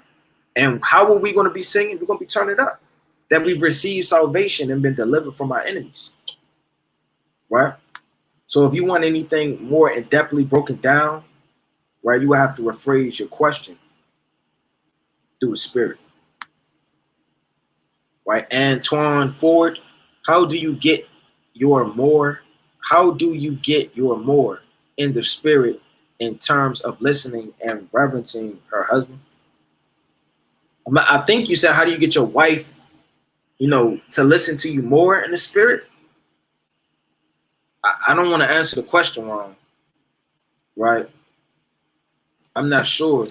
And how are we going to be singing? We're going to be turning up. that we've received salvation and been delivered from our enemies, right? So if you want anything more in-depthly broken down, right, you will have to rephrase your question through the Spirit, right? Antoine Ford, how do you get your more? How do you get your more in the Spirit in terms of listening and reverencing her husband? I think you said, how do you get your wife, to listen to you more in the Spirit? I don't want to answer the question wrong, right? I'm not sure,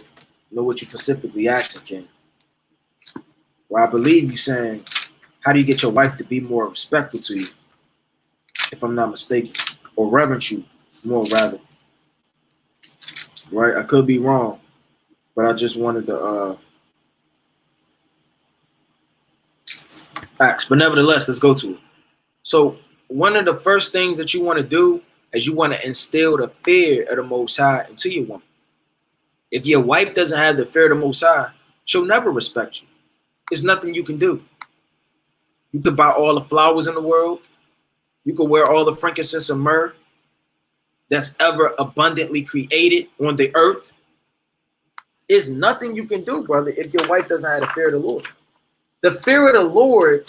what you specifically asking, Ken. Well, I believe you saying, how do you get your wife to be more respectful to you, if I'm not mistaken, or reverence you more, rather, right? I could be wrong, but I just wanted to ask. But nevertheless, let's go to it. So one of the first things that you want to do is you want to instill the fear of the Most High into your woman. If your wife doesn't have the fear of the Most High, she'll never respect you. There's nothing you can do. You could buy all the flowers in the world. You could wear all the frankincense and myrrh that's ever abundantly created on the earth. There's nothing you can do, brother, if your wife doesn't have the fear of the Lord. The fear of the Lord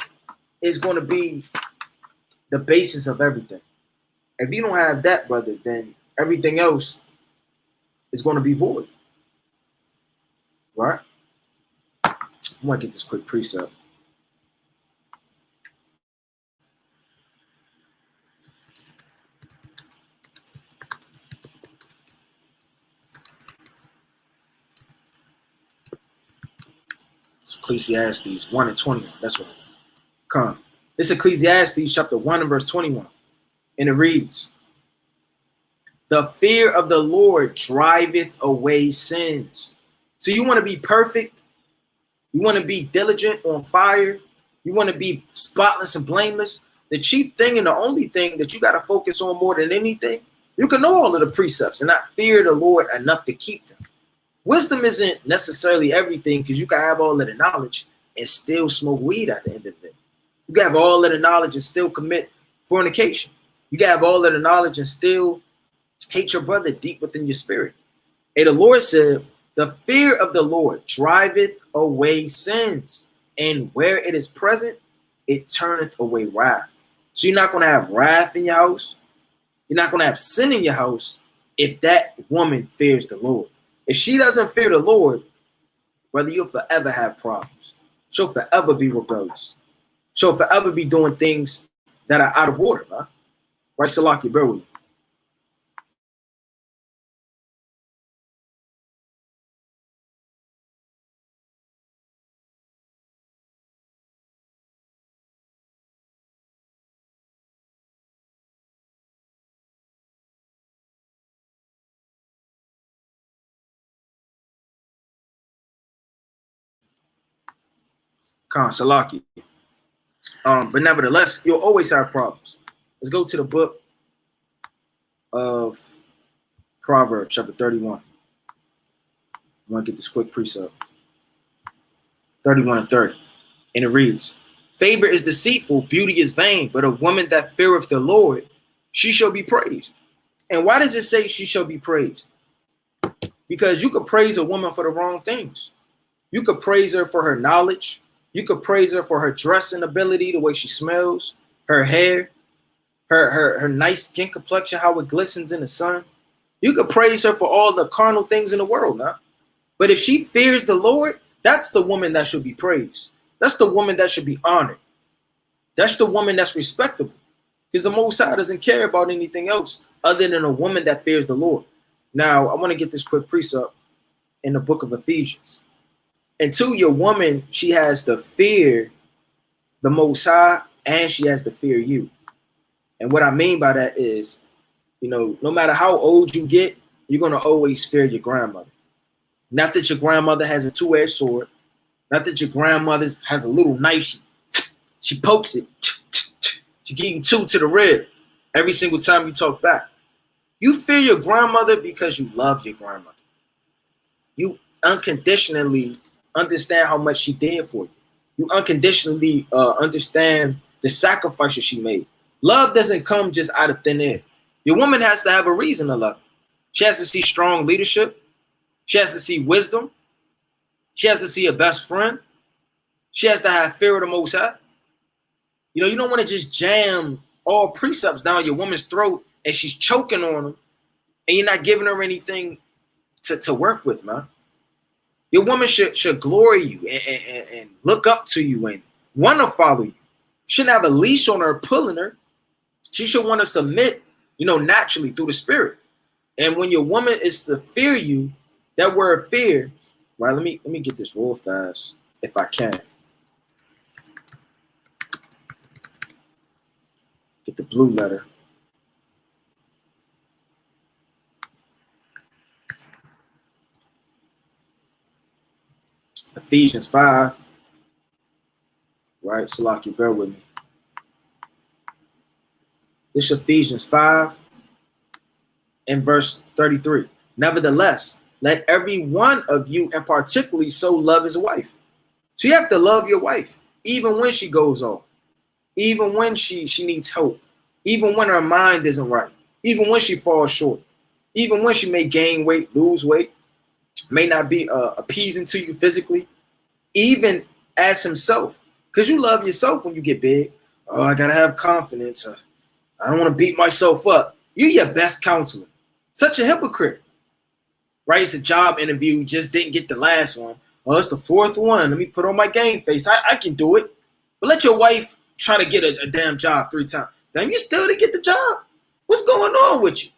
is going to be the basis of everything. If you don't have that, brother, then everything else is going to be void. Right? I want to get this quick precept. It's Ecclesiastes 1 and 21. That's what it come. This is Ecclesiastes chapter 1 and verse 21. And it reads, the fear of the Lord driveth away sins. So you want to be perfect. You want to be diligent, on fire. You want to be spotless and blameless. The chief thing and the only thing that you got to focus on more than anything, you can know all of the precepts and not fear the Lord enough to keep them. Wisdom isn't necessarily everything, because you can have all of the knowledge and still smoke weed at the end of the day. You can have all of the knowledge and still commit fornication. You can have all of the knowledge and still hate your brother deep within your spirit. And the Lord said, the fear of the Lord driveth away sins, and where it is present, it turneth away wrath. So you're not going to have wrath in your house. You're not going to have sin in your house if that woman fears the Lord. If she doesn't fear the Lord, brother, you'll forever have problems. She'll forever be rebellious. She'll forever be doing things that are out of order, man. Right, Salaki, bear with me. Khan, Salaki. But nevertheless, you'll always have problems. Let's go to the book of Proverbs, chapter 31. I want to get this quick precept. 31 and 30. And it reads, favor is deceitful, beauty is vain, but a woman that feareth the Lord, she shall be praised. And why does it say she shall be praised? Because you could praise a woman for the wrong things. You could praise her for her knowledge. You could praise her for her dressing ability, the way she smells, her hair, her nice skin complexion, how it glistens in the sun. You could praise her for all the carnal things in the world, now. But if she fears the Lord, that's the woman that should be praised. That's the woman that should be honored. That's the woman that's respectable. Because the Most High doesn't care about anything else other than a woman that fears the Lord. Now, I want to get this quick precept in the book of Ephesians. And to your woman, she has to fear the Most High, and she has to fear you. And what I mean by that is, no matter how old you get, you're going to always fear your grandmother. Not that your grandmother has a two-edged sword. Not that your grandmother has a little knife. She pokes it. She gives you two to the rib every single time you talk back. You fear your grandmother because you love your grandmother. You unconditionally understand how much she did for you. You unconditionally understand the sacrifices she made. Love doesn't come just out of thin air. Your woman has to have a reason to love you. She has to see strong leadership. She has to see wisdom. She has to see a best friend. She has to have fear of the Most High. You don't want to just jam all precepts down your woman's throat and she's choking on them and you're not giving her anything to work with, man. Your woman should glory you and look up to you and want to follow you. Shouldn't have a leash on her pulling her. She should want to submit, naturally through the spirit. And when your woman is to fear you, that word fear, right? Let me get this real fast if I can. Get the blue letter. Ephesians 5. Right? Salaki, bear with me. This is Ephesians 5 and verse 33. Nevertheless, let every one of you, and particularly so, love his wife. So you have to love your wife, even when she goes off, even when she needs help, even when her mind isn't right, even when she falls short, even when she may gain weight, lose weight, may not be appeasing to you physically, even as himself. Because you love yourself when you get big. Oh, I got to have confidence. I don't want to beat myself up. You're your best counselor. Such a hypocrite. Right? It's a job interview. Just didn't get the last one. Oh, it's the fourth one. Let me put on my game face. I can do it. But let your wife try to get a damn job 3 times. Damn, you still didn't get the job? What's going on with you?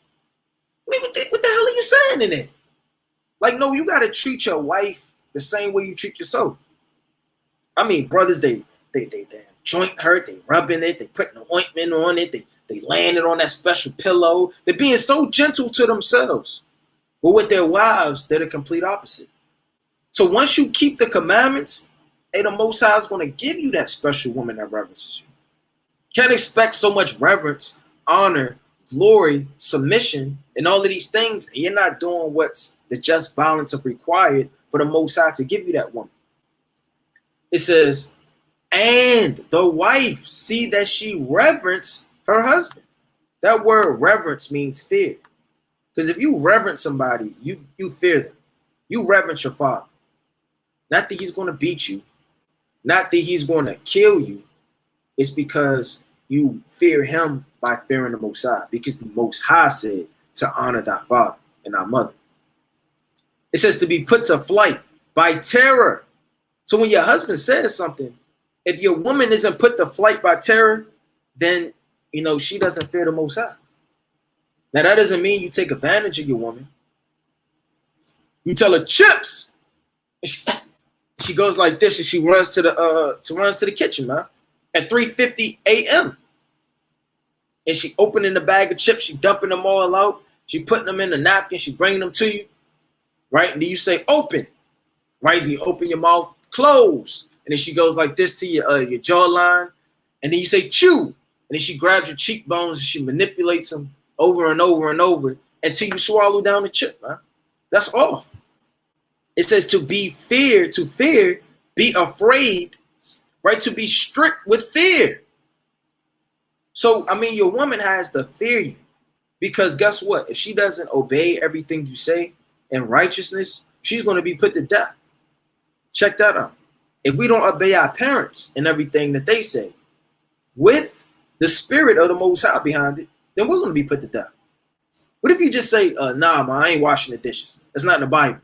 I mean, what the hell are you saying in it? Like, no, you got to treat your wife the same way you treat yourself. I mean, brothers, they joint hurt, they rubbing it, they putting an ointment on it, they laying it on that special pillow. They're being so gentle to themselves. But with their wives, they're the complete opposite. So once you keep the commandments, the Most High is going to give you that special woman that reverences you. Can't expect so much reverence, honor, glory, submission, and all of these things, and you're not doing what's the just balance of required for the Most High to give you that woman. It says, and the wife see that she reverence her husband. That word reverence means fear. Because if you reverence somebody, you fear them. You reverence your father. Not that he's going to beat you. Not that he's going to kill you. It's because you fear him by fearing the Most High. Because the Most High said to honor thy father and thy mother. It says to be put to flight by terror. So when your husband says something, if your woman isn't put to flight by terror, then, she doesn't fear the Most High. Now, that doesn't mean you take advantage of your woman. You tell her chips. She goes like this, and she runs to the kitchen, man, at 3:50 a.m. And she opening the bag of chips, she dumping them all out, she putting them in the napkin, she bringing them to you, right? And then you say open, right? Then you open your mouth, close, and then she goes like this to your jawline, and then you say chew, and then she grabs your cheekbones and she manipulates them over and over and over until you swallow down the chip, man. That's off. It says to be fear, to fear, be afraid, right? To be strict with fear. So, I mean, your woman has to fear you because guess what? If she doesn't obey everything you say in righteousness, she's going to be put to death. Check that out. If we don't obey our parents and everything that they say with the spirit of the Most High behind it, then we're going to be put to death. What if you just say, nah, man, I ain't washing the dishes. That's not in the Bible.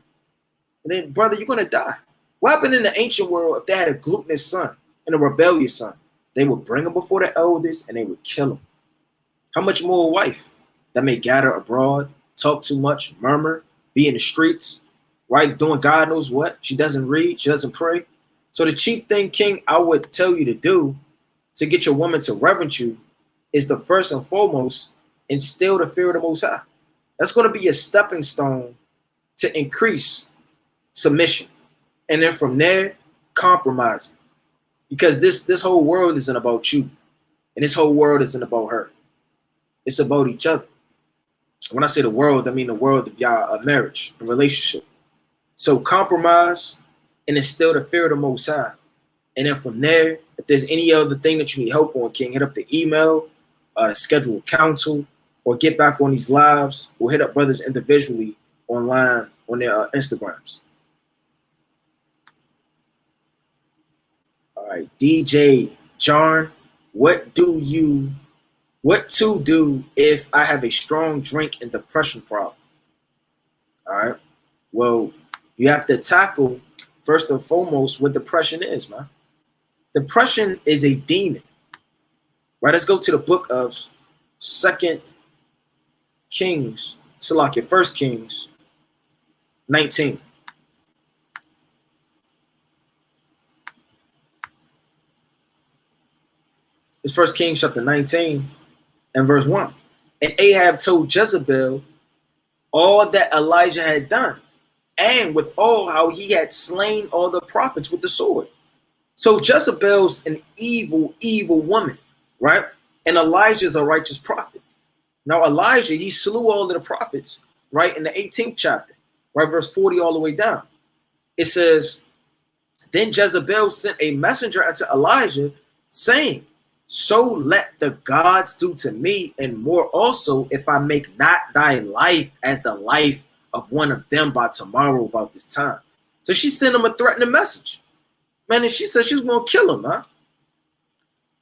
And then, brother, you're going to die. What happened in the ancient world if they had a gluttonous son and a rebellious son? They would bring him before the elders and they would kill him. How much more a wife that may gather abroad, talk too much, murmur, be in the streets, right? Doing God knows what. She doesn't read. She doesn't pray. So the chief thing, King, I would tell you to do to get your woman to reverence you is the first and foremost, instill the fear of the Most High. That's going to be a stepping stone to increase submission. And then from there, compromise. Because this whole world isn't about you. And this whole world isn't about her. It's about each other. When I say the world, I mean the world of y'all marriage and relationship. So compromise and instill the fear of the Most High. And then from there, if there's any other thing that you need help on, King, hit up the email, to schedule counsel, or get back on these lives, or hit up brothers individually online on their Instagrams. All right, DJ Jarn, what to do if I have a strong drink and depression problem? All right, well, you have to tackle first and foremost what depression is, man. Depression is a demon. Right, let's go to the book of 2 Kings, Salakia, 1 Kings 19. It's 1 Kings chapter 19 and verse 1. And Ahab told Jezebel all that Elijah had done, and with all how he had slain all the prophets with the sword. So Jezebel's an evil, evil woman, right? And Elijah's a righteous prophet. Now Elijah, he slew all of the prophets, right? In the 18th chapter, right? Verse 40 all the way down. It says, then Jezebel sent a messenger unto Elijah, saying, so let the gods do to me, and more also, if I make not thy life as the life of one of them by tomorrow about this time. So she sent him a threatening message. Man, and she said she was going to kill him, huh?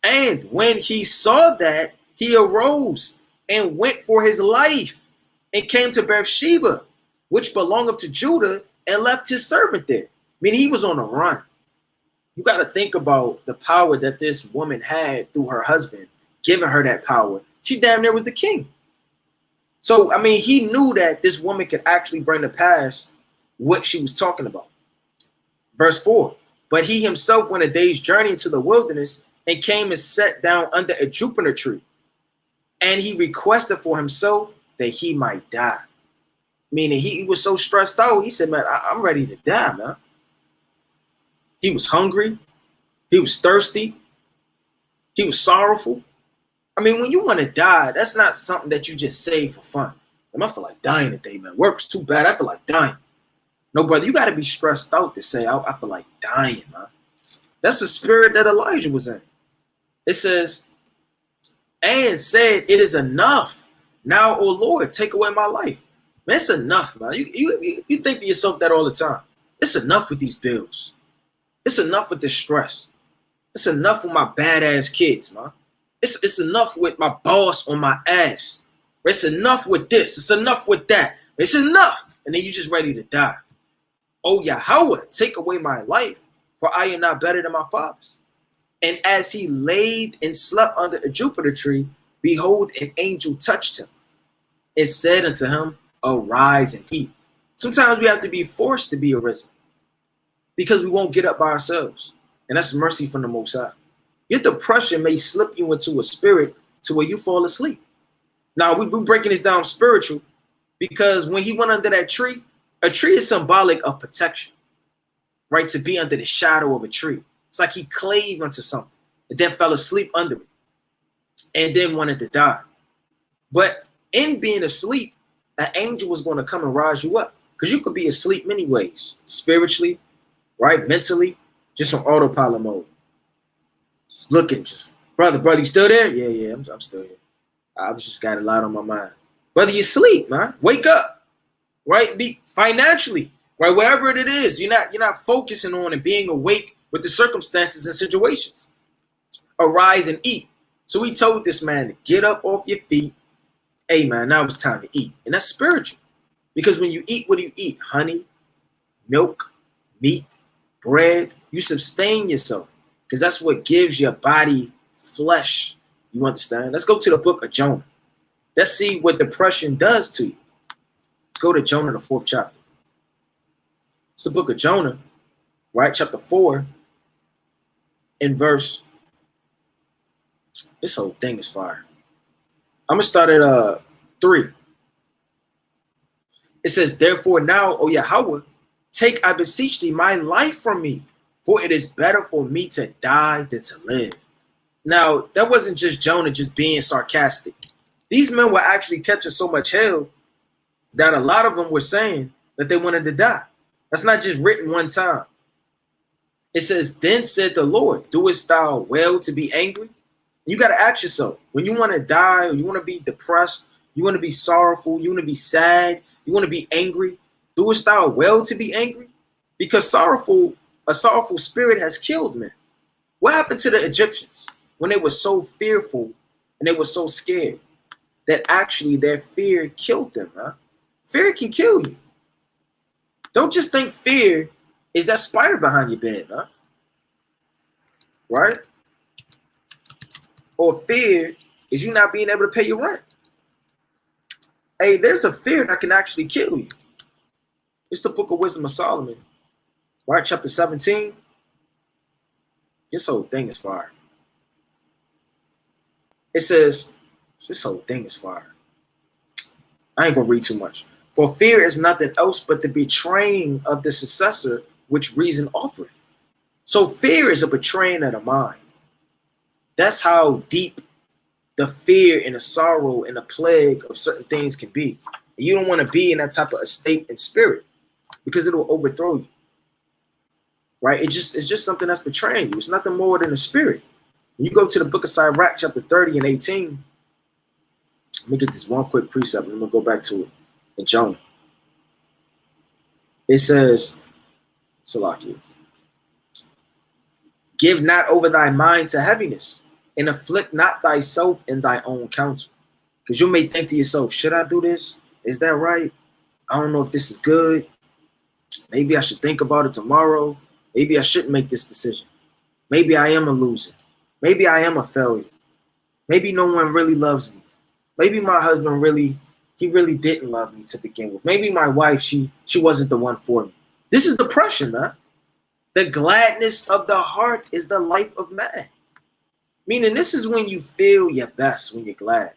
And when he saw that, he arose and went for his life and came to Beersheba, which belongeth to Judah, and left his servant there. I mean, he was on a run. You got to think about the power that this woman had through her husband, giving her that power. She damn near was the king. So, I mean, he knew that this woman could actually bring to pass what she was talking about. Verse 4, but he himself went a day's journey into the wilderness and came and sat down under a juniper tree. And he requested for himself that he might die. Meaning he was so stressed out. He said, man, I'm ready to die, man. He was hungry. He was thirsty. He was sorrowful. I mean, when you want to die, that's not something that you just say for fun. I feel like dying today, man. Work's too bad. I feel like dying. No, brother, you got to be stressed out to say, I feel like dying, man. That's the spirit that Elijah was in. It says, and said, it is enough. Now, O Lord, take away my life. Man, it's enough, man. You think to yourself that all the time. It's enough with these bills. It's enough with this stress. It's enough with my badass kids, man. It's enough with my boss on my ass. It's enough with this. It's enough with that. It's enough. And then you're just ready to die. Oh, Yahweh, take away my life, for I am not better than my fathers. And as he laid and slept under a juniper tree, behold, an angel touched him and said unto him, arise and eat. Sometimes we have to be forced to be arisen because we won't get up by ourselves. And that's mercy from the Most High. Your depression may slip you into a spirit to where you fall asleep. Now, we're breaking this down spiritual because when he went under that tree, a tree is symbolic of protection, right? To be under the shadow of a tree. It's like he clave unto something and then fell asleep under it and then wanted to die. But in being asleep, an angel was going to come and rise you up because you could be asleep many ways, spiritually, right? Mentally, just on autopilot mode. Looking, just brother, you still there? Yeah, I'm still here. I just got a lot on my mind. Brother, you sleep, man. Wake up, right? Be financially, right? Whatever it is, you're not focusing on and being awake with the circumstances and situations. Arise and eat. So he told this man to get up off your feet. Hey, man, now it's time to eat. And that's spiritual. Because when you eat, what do you eat? Honey, milk, meat, bread. You sustain yourself. Because that's what gives your body flesh. You understand? Let's go to the book of Jonah. Let's see what depression does to you. Let's go to Jonah, the 4th chapter. It's the book of Jonah, right? Chapter 4, in verse. This whole thing is fire. I'm going to start at 3. It says, therefore now, O Yahweh, take, I beseech thee, my life from me, for it is better for me to die than to live. Now, that wasn't just Jonah just being sarcastic. These men were actually catching so much hell that a lot of them were saying that they wanted to die. That's not just written one time. It says, then said the Lord, doest thou well to be angry? You got to ask yourself, when you want to die or you want to be depressed, you want to be sorrowful, you want to be sad, you want to be angry, doest thou well to be angry? Because a sorrowful spirit has killed men. What happened to the Egyptians when they were so fearful and they were so scared that actually their fear killed them? Huh? Fear can kill you. Don't just think fear is that spider behind your bed, huh? Right? Or fear is you not being able to pay your rent. Hey, there's a fear that can actually kill you. It's the Book of Wisdom of Solomon, right? Chapter 17. This whole thing is fire. It says, this whole thing is fire. I ain't gonna read too much. For fear is nothing else but the betraying of the successor which reason offereth. So fear is a betraying of the mind. That's how deep the fear and the sorrow and the plague of certain things can be. And you don't want to be in that type of a state and spirit because it'll overthrow you. Right? It's just something that's betraying you. It's nothing more than a spirit. When you go to the book of Sirach, chapter 30 and 18, let me get this one quick precept and I'm going to go back to it in Jonah. It says, Salakia, give not over thy mind to heaviness, and afflict not thyself in thy own counsel. Because you may think to yourself, should I do this? Is that right? I don't know if this is good. Maybe I should think about it tomorrow. Maybe I shouldn't make this decision. Maybe I am a loser. Maybe I am a failure. Maybe no one really loves me. Maybe my husband really didn't love me to begin with. Maybe my wife, she wasn't the one for me. This is depression, man. The gladness of the heart is the life of man. Meaning this is when you feel your best, when you're glad.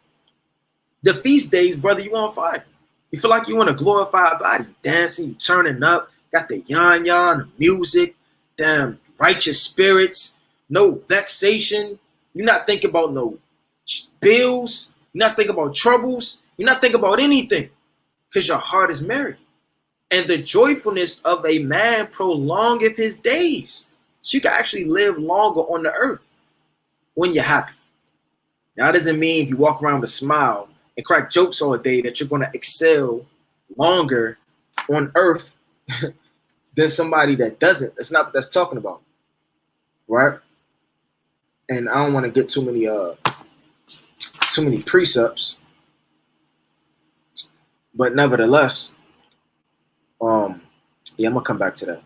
The feast days, brother, you on fire. You feel like you want to glorify a body. You dancing, you turning up, got the yan, the music, damn righteous spirits, no vexation. You're not thinking about no bills. You're not thinking about troubles. You're not thinking about anything because your heart is merry. And the joyfulness of a man prolongeth his days. So you can actually live longer on the earth when you're happy. Now, that doesn't mean if you walk around with a smile and crack jokes all day that you're going to excel longer on earth than somebody that doesn't. That's not what that's talking about. Right? And I don't want to get too many precepts. But nevertheless, yeah, I'm going to come back to that.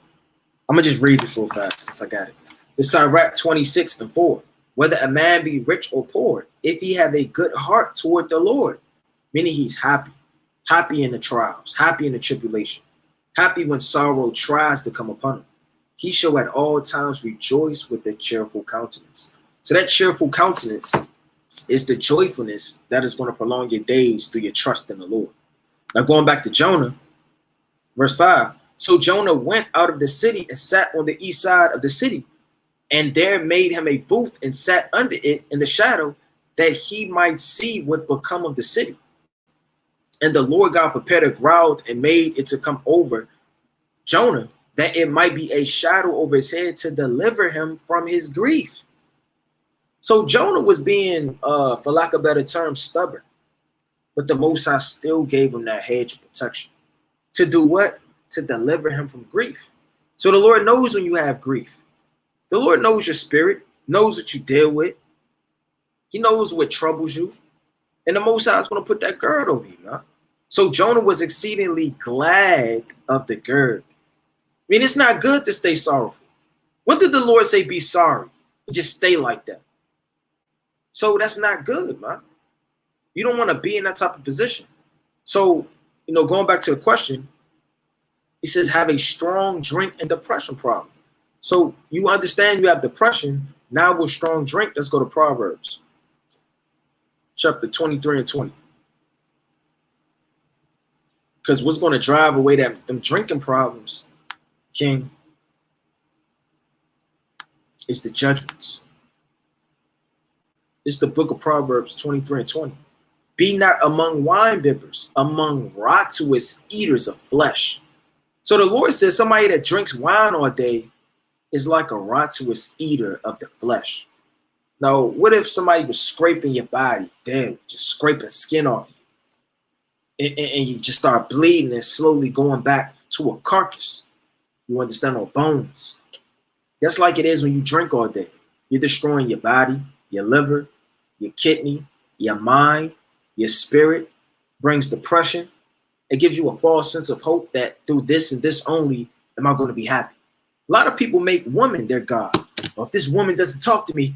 I'm going to just read this real fast since I got it. It's Sirach 26 and 4. Whether a man be rich or poor, if he have a good heart toward the Lord, meaning he's happy in the trials, happy in the tribulation, happy when sorrow tries to come upon him, he shall at all times rejoice with a cheerful countenance. So that cheerful countenance is the joyfulness that is going to prolong your days through your trust in the Lord. Now going back to Jonah, verse 5. So Jonah went out of the city and sat on the east side of the city, and there made him a booth and sat under it in the shadow, that he might see what become of the city. And the Lord God prepared a ground and made it to come over Jonah, that it might be a shadow over his head to deliver him from his grief. So Jonah was being, for lack of a better term, stubborn. But the Most High still gave him that hedge of protection. To do what? To deliver him from grief. So the Lord knows when you have grief. The Lord knows your spirit, knows what you deal with. He knows what troubles you. And the Most High is going to put that gird over you, man. So Jonah was exceedingly glad of the gird. I mean, it's not good to stay sorrowful. When did the Lord say be sorry? Just stay like that. So that's not good, man. You don't want to be in that type of position. So, going back to the question, he says have a strong drink and depression problem. So you understand you have depression. Now with strong drink, let's go to Proverbs. Chapter 23 and 20. Because what's going to drive away them drinking problems, King, is the judgments. It's the book of Proverbs 23 and 20. Be not among wine bibbers, among riotous eaters of flesh. So the Lord says somebody that drinks wine all day is like a rapturous eater of the flesh. Now, what if somebody was scraping your body daily, just scraping skin off you, and you just start bleeding and slowly going back to a carcass? You understand? Or bones. That's like it is when you drink all day. You're destroying your body, your liver, your kidney, your mind, your spirit, brings depression. It gives you a false sense of hope that through this and this only am I going to be happy. A lot of people make women their God. Or if this woman doesn't talk to me,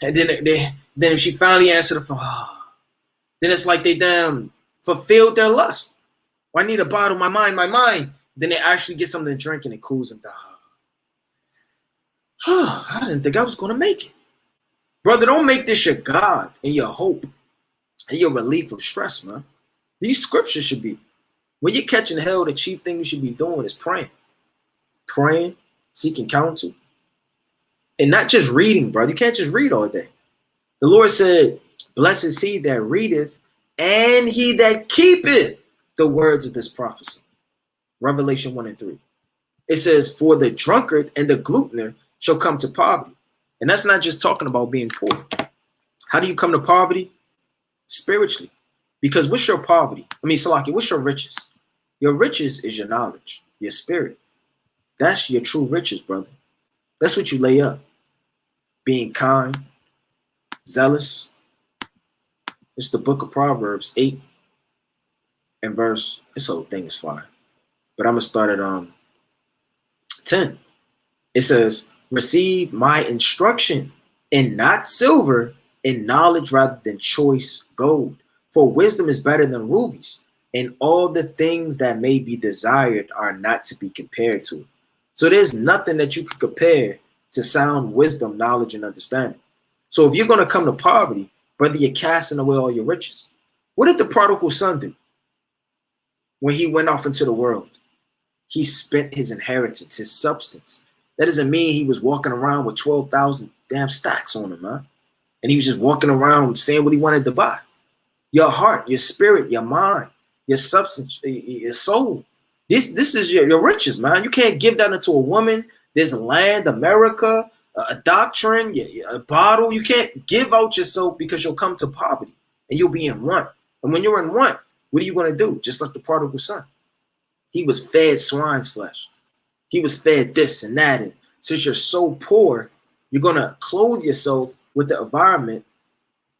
and then if she finally answered the phone, then it's like they damn fulfilled their lust. I need a bottle, my mind. Then they actually get something to drink and it cools them down. I didn't think I was going to make it. Brother, don't make this your God and your hope and your relief of stress, man. These scriptures should be. When you're catching hell, the chief thing you should be doing is praying. Praying, seeking counsel. And not just reading, brother. You can't just read all day. The Lord said, blessed is he that readeth and he that keepeth the words of this prophecy. Revelation 1 and 3. It says, for the drunkard and the gluttoner shall come to poverty. And that's not just talking about being poor. How do you come to poverty? Spiritually. Because what's your poverty? Salaki, what's your riches? Your riches is your knowledge, your spirit. That's your true riches, brother. That's what you lay up. Being kind, zealous. It's the book of Proverbs 8 and verse. This whole thing is fire. But I'm going to start at 10. It says, receive my instruction, and not silver, and knowledge rather than choice gold. For wisdom is better than rubies, and all the things that may be desired are not to be compared to. So there's nothing that you could compare to sound wisdom, knowledge, and understanding. So if you're going to come to poverty, brother, you're casting away all your riches. What did the prodigal son do when he went off into the world? He spent his inheritance, his substance. That doesn't mean he was walking around with 12,000 damn stacks on him, man. And he was just walking around saying what he wanted to buy. Your heart, your spirit, your mind, your substance, your soul. This is your riches, man. You can't give that into a woman. There's land, America, a doctrine, a bottle. You can't give out yourself because you'll come to poverty and you'll be in want. And when you're in want, what are you going to do? Just like the prodigal son. He was fed swine's flesh. He was fed this and that. And since you're so poor, you're going to clothe yourself with the environment,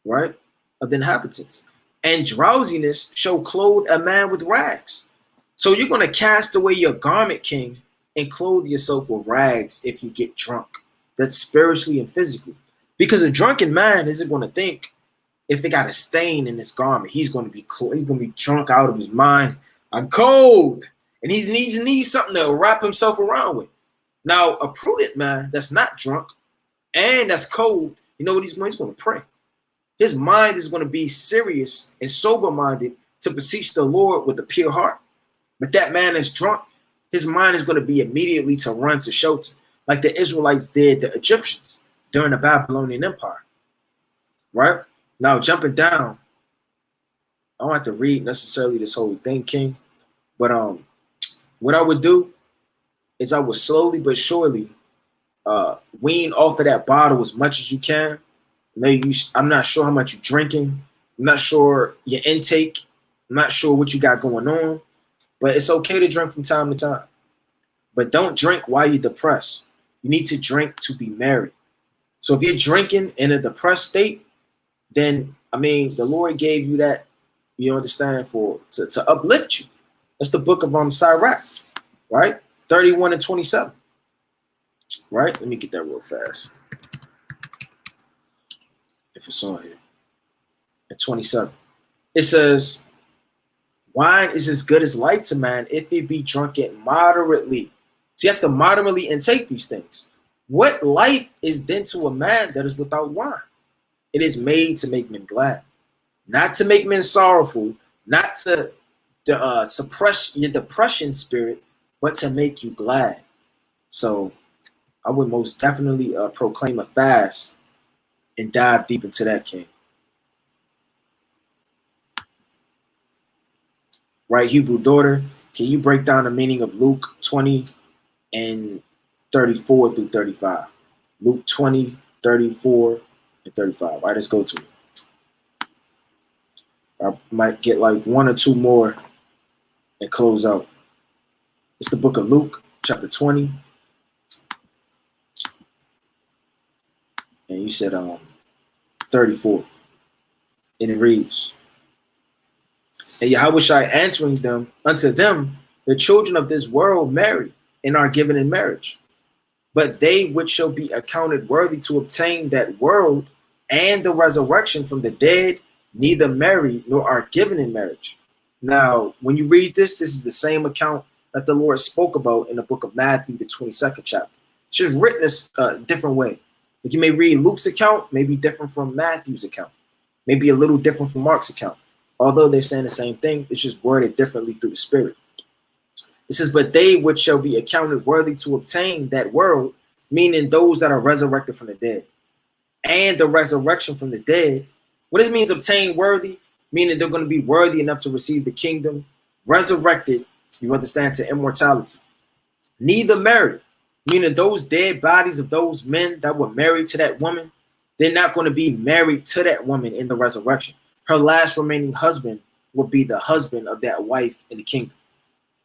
right, of the inhabitants. And drowsiness shall clothe a man with rags. So you're going to cast away your garment, king, and clothe yourself with rags if you get drunk. That's spiritually and physically. Because a drunken man isn't going to think if it got a stain in his garment, he's going to be drunk out of his mind. I'm cold. And he needs something to wrap himself around with. Now, a prudent man that's not drunk and that's cold, you know what he's going to pray. His mind is going to be serious and sober-minded to beseech the Lord with a pure heart. But that man is drunk, his mind is going to be immediately to run to shelter, like the Israelites did the Egyptians during the Babylonian Empire. Right? Now, jumping down, I don't have to read necessarily this whole thing, King, but what I would do is I would slowly but surely wean off of that bottle as much as you can. I'm not sure how much you're drinking. I'm not sure your intake. I'm not sure what you got going on. But it's okay to drink from time to time. But don't drink while you're depressed. You need to drink to be merry. So if you're drinking in a depressed state, then, the Lord gave you that, you understand, to uplift you. That's the book of Sirach, right? 31 and 27. Right? Let me get that real fast. If it's on here. At 27. It says, wine is as good as life to man if it be drunken moderately. So you have to moderately intake these things. What life is then to a man that is without wine? It is made to make men glad, not to make men sorrowful, not to suppress your depression spirit, but to make you glad. So I would most definitely proclaim a fast and dive deep into that, King. Right, Hebrew daughter, can you break down the meaning of Luke 20 and 34 through 35. Luke 20, 34, and 35. All right, let's go to it. I might get like one or two more and close out. It's the book of Luke, chapter 20. And you said 34. And it reads, and Yahushua answering them, unto them, the children of this world marry and are given in marriage. But they which shall be accounted worthy to obtain that world and the resurrection from the dead, neither marry nor are given in marriage. Now, when you read this, this is the same account that the Lord spoke about in the book of Matthew, the 22nd chapter. It's just written a different way. Like you may read Luke's account, may be different from Matthew's account, maybe a little different from Mark's account. Although they're saying the same thing, it's just worded differently through the Spirit. It says, but they which shall be accounted worthy to obtain that world, meaning those that are resurrected from the dead, and the resurrection from the dead. What it means obtain worthy, meaning they're going to be worthy enough to receive the kingdom, resurrected, you understand, to immortality. Neither marry, meaning those dead bodies of those men that were married to that woman, they're not going to be married to that woman in the resurrection. Her last remaining husband will be the husband of that wife in the kingdom.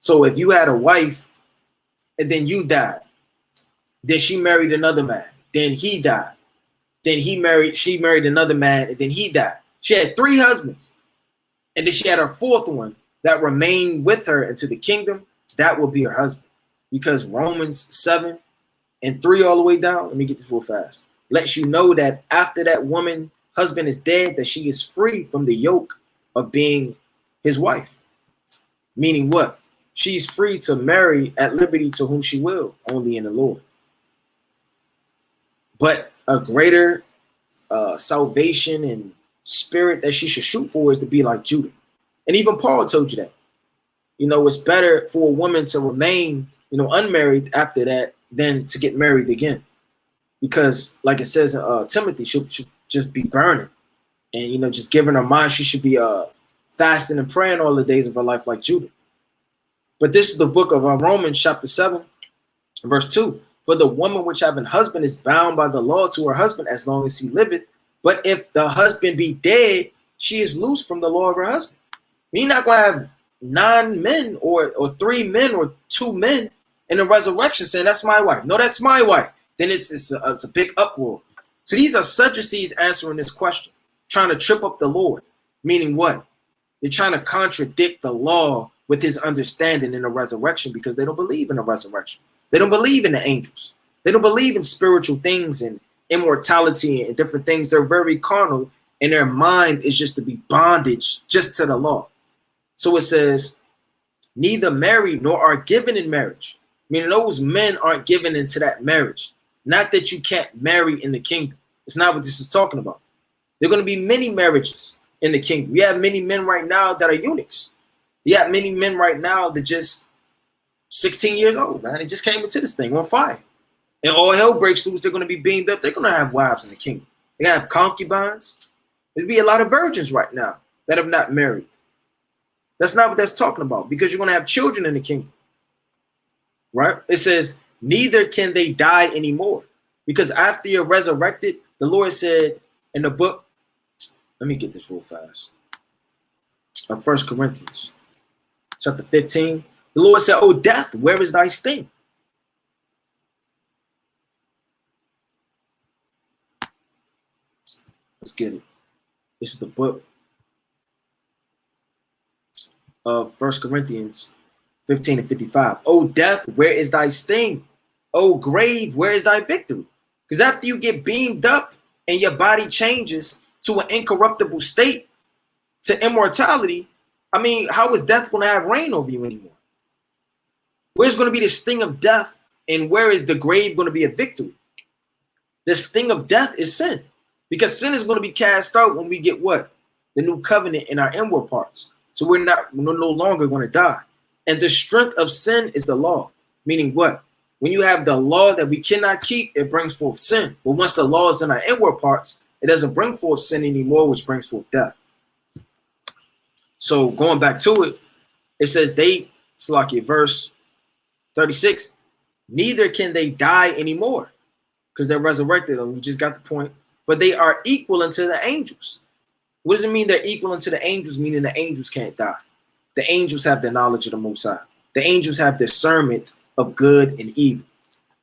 So if you had a wife and then you died, then she married another man, then he died, then she married another man, and then he died. She had 3 husbands, and then she had her 4th one that remained with her into the kingdom. That will be her husband, because Romans 7 and 3 all the way down, let me get this real fast, lets you know that after that woman husband is dead, that she is free from the yoke of being his wife. Meaning what? She's free to marry at liberty to whom she will, only in the Lord. But a greater salvation and spirit that she should shoot for is to be like Judah. And even Paul told you that. You know, it's better for a woman to remain, unmarried after that than to get married again. Because like it says in Timothy, she'll just be burning. And, just giving her mind, she should be fasting and praying all the days of her life like Judah. But this is the book of Romans chapter 7, verse 2. For the woman which have an husband is bound by the law to her husband as long as he liveth. But if the husband be dead, she is loose from the law of her husband. You're not going to have 9 men or 3 men or 2 men in the resurrection saying, that's my wife. No, that's my wife. Then it's a big uproar. So these are Sadducees answering this question, trying to trip up the Lord. Meaning what? They're trying to contradict the law with his understanding in the resurrection, because they don't believe in the resurrection. They don't believe in the angels. They don't believe in spiritual things and immortality and different things. They're very carnal, and their mind is just to be bondage just to the law. So it says, neither marry nor are given in marriage. Meaning those men aren't given into that marriage. Not that you can't marry in the kingdom. It's not what this is talking about. There are going to be many marriages in the kingdom. We have many men right now that are eunuchs. You have many men right now that just 16 years old, man. They just came into this thing on fire. And all hell breaks loose. They're going to be beamed up. They're going to have wives in the kingdom. They're going to have concubines. There'll be a lot of virgins right now that have not married. That's not what that's talking about, because you're going to have children in the kingdom. Right? It says, neither can they die anymore. Because after you're resurrected, the Lord said in the book, let me get this real fast. Of 1 Corinthians. Chapter 15, the Lord said, "O death, where is thy sting?" Let's get it. This is the book of 1 Corinthians 15 and 55. "O death, where is thy sting? O grave, where is thy victory?" Because after you get beamed up and your body changes to an incorruptible state, to immortality, I mean, how is death going to have reign over you anymore? Where's going to be the sting of death, and where is the grave going to be a victory? The sting of death is sin, because sin is going to be cast out when we get what? The new covenant in our inward parts. So we're no longer going to die. And the strength of sin is the law, meaning what? When you have the law that we cannot keep, it brings forth sin. But once the law is in our inward parts, it doesn't bring forth sin anymore, which brings forth death. So going back to it, it says verse 36, Neither can they die anymore because they're resurrected. And we just got the point. But they are equal unto the angels. What does it mean they're equal unto the angels? Meaning the angels can't die. The angels have the knowledge of the Most High. The angels have discernment of good and evil.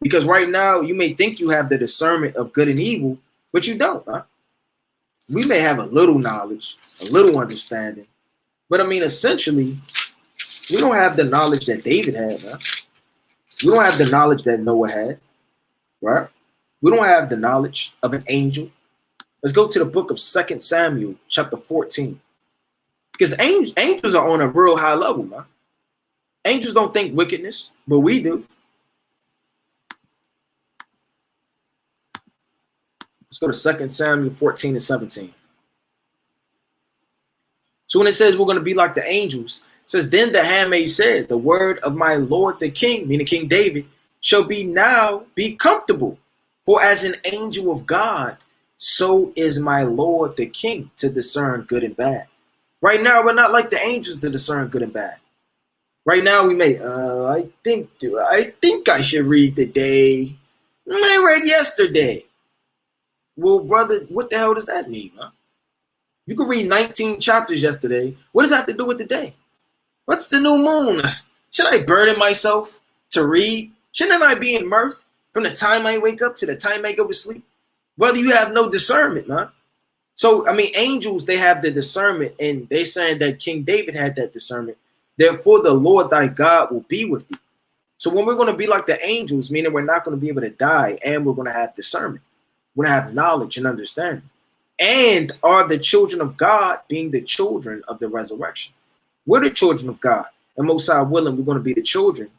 Because right now, you may think you have the discernment of good and evil, but you don't. Huh? We may have a little knowledge, a little understanding. But I mean, essentially, we don't have the knowledge that David had. Huh? We don't have the knowledge that Noah had. Right? We don't have the knowledge of an angel. Let's go to the book of 2 Samuel, chapter 14. Because angels are on a real high level, man. Angels don't think wickedness, but we do. Let's go to 2 Samuel 14 and 17. So when it says we're going to be like the angels, it says, then the handmaid said, the word of my Lord the king, meaning King David, shall be now be comfortable. For as an angel of God, so is my Lord the king to discern good and bad. Right now, we're not like the angels to discern good and bad. Right now, we may, I think I should read today. I read yesterday. Well, brother, what the hell does that mean, huh? You could read 19 chapters yesterday. What does that have to do with today? What's the new moon? Should I burden myself to read? Shouldn't I be in mirth from the time I wake up to the time I go to sleep? Brother, you have no discernment, man. So, I mean, angels, they have the discernment, and they're saying that King David had that discernment. Therefore, the Lord thy God will be with thee. So when we're going to be like the angels, meaning we're not going to be able to die, and we're going to have discernment. We're going to have knowledge and understanding. And are the children of God being the children of the resurrection. We're the children of God. And most high willing, we're going to be the children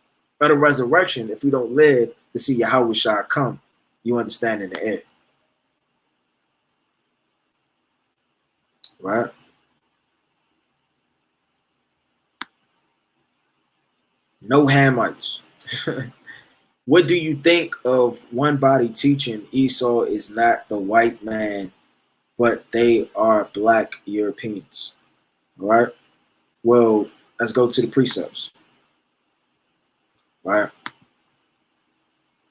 of the resurrection if we don't live to see Yahweh Shai come. You understand, in the air. Right? No Hamites. What do you think of one body teaching Esau is not the white man, but they are black Europeans? All right. Well, let's go to the precepts. All right.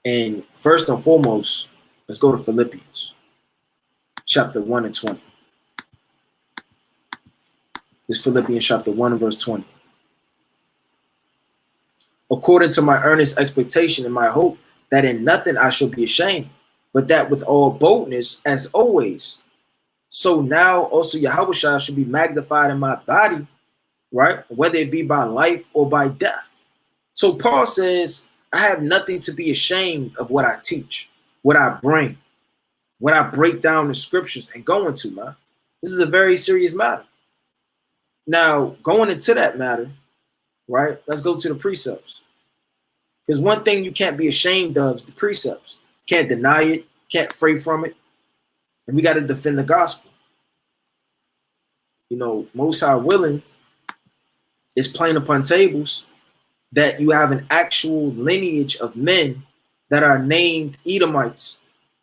And first and foremost, let's go to Philippians chapter 1 and 20. This Philippians chapter 1 and verse 20. According to my earnest expectation and my hope that in nothing I shall be ashamed, but that with all boldness as always. So now also Yahweh Shai should be magnified in my body, right? Whether it be by life or by death. So Paul says, I have nothing to be ashamed of what I teach, what I bring, what I break down the scriptures and go into, man. This is a very serious matter. Now, going into that matter, right, let's go to the precepts. Because one thing you can't be ashamed of is the precepts. Can't deny it, can't fray from it. And we got to defend the gospel. You know, most high willing is plain upon tables that you have an actual lineage of men that are named Edomites,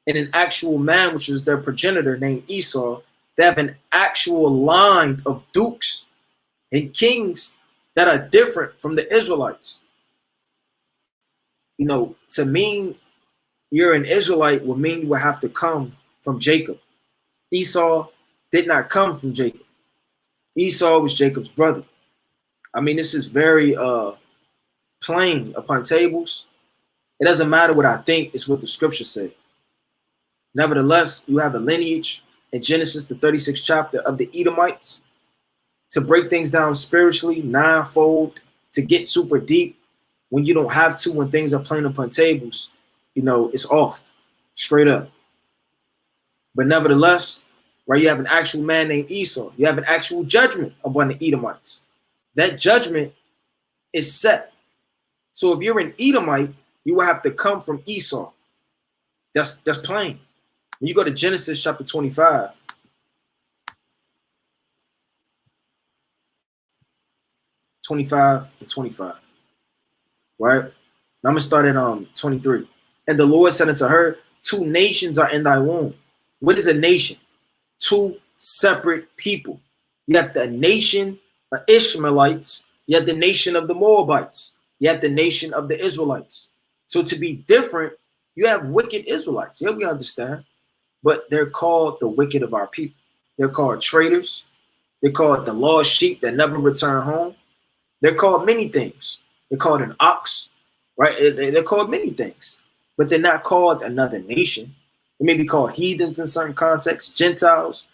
and an actual man, which is their progenitor, named Esau. They have an actual line of dukes and kings that are different from the Israelites. You know, to mean you're an Israelite would mean you would have to come from Jacob. Esau did not come from Jacob. Esau was Jacob's brother. I mean, this is very plain upon tables. It doesn't matter what I think, it's what the scriptures say. Nevertheless, you have a lineage in Genesis, the 36th chapter, of the Edomites. To break things down spiritually, ninefold, to get super deep when you don't have to, when things are plain upon tables, you know, it's off, straight up. But nevertheless, right, you have an actual man named Esau. You have an actual judgment upon the Edomites. That judgment is set. So if you're an Edomite, you will have to come from Esau. That's plain. When you go to Genesis chapter 25, and 25, right? Now I'm gonna start at 23. And the Lord said unto her, 2 nations are in thy womb. What is a nation? 2 separate people. You have the nation of Ishmaelites. You have the nation of the Moabites. You have the nation of the Israelites. So to be different, you have wicked Israelites. Yeah, we understand. But they're called the wicked of our people. They're called traitors. They're called the lost sheep that never return home. They're called many things. They're called an ox, right? They're called many things, but they're not called another nation. They may be called heathens in certain contexts, Gentiles.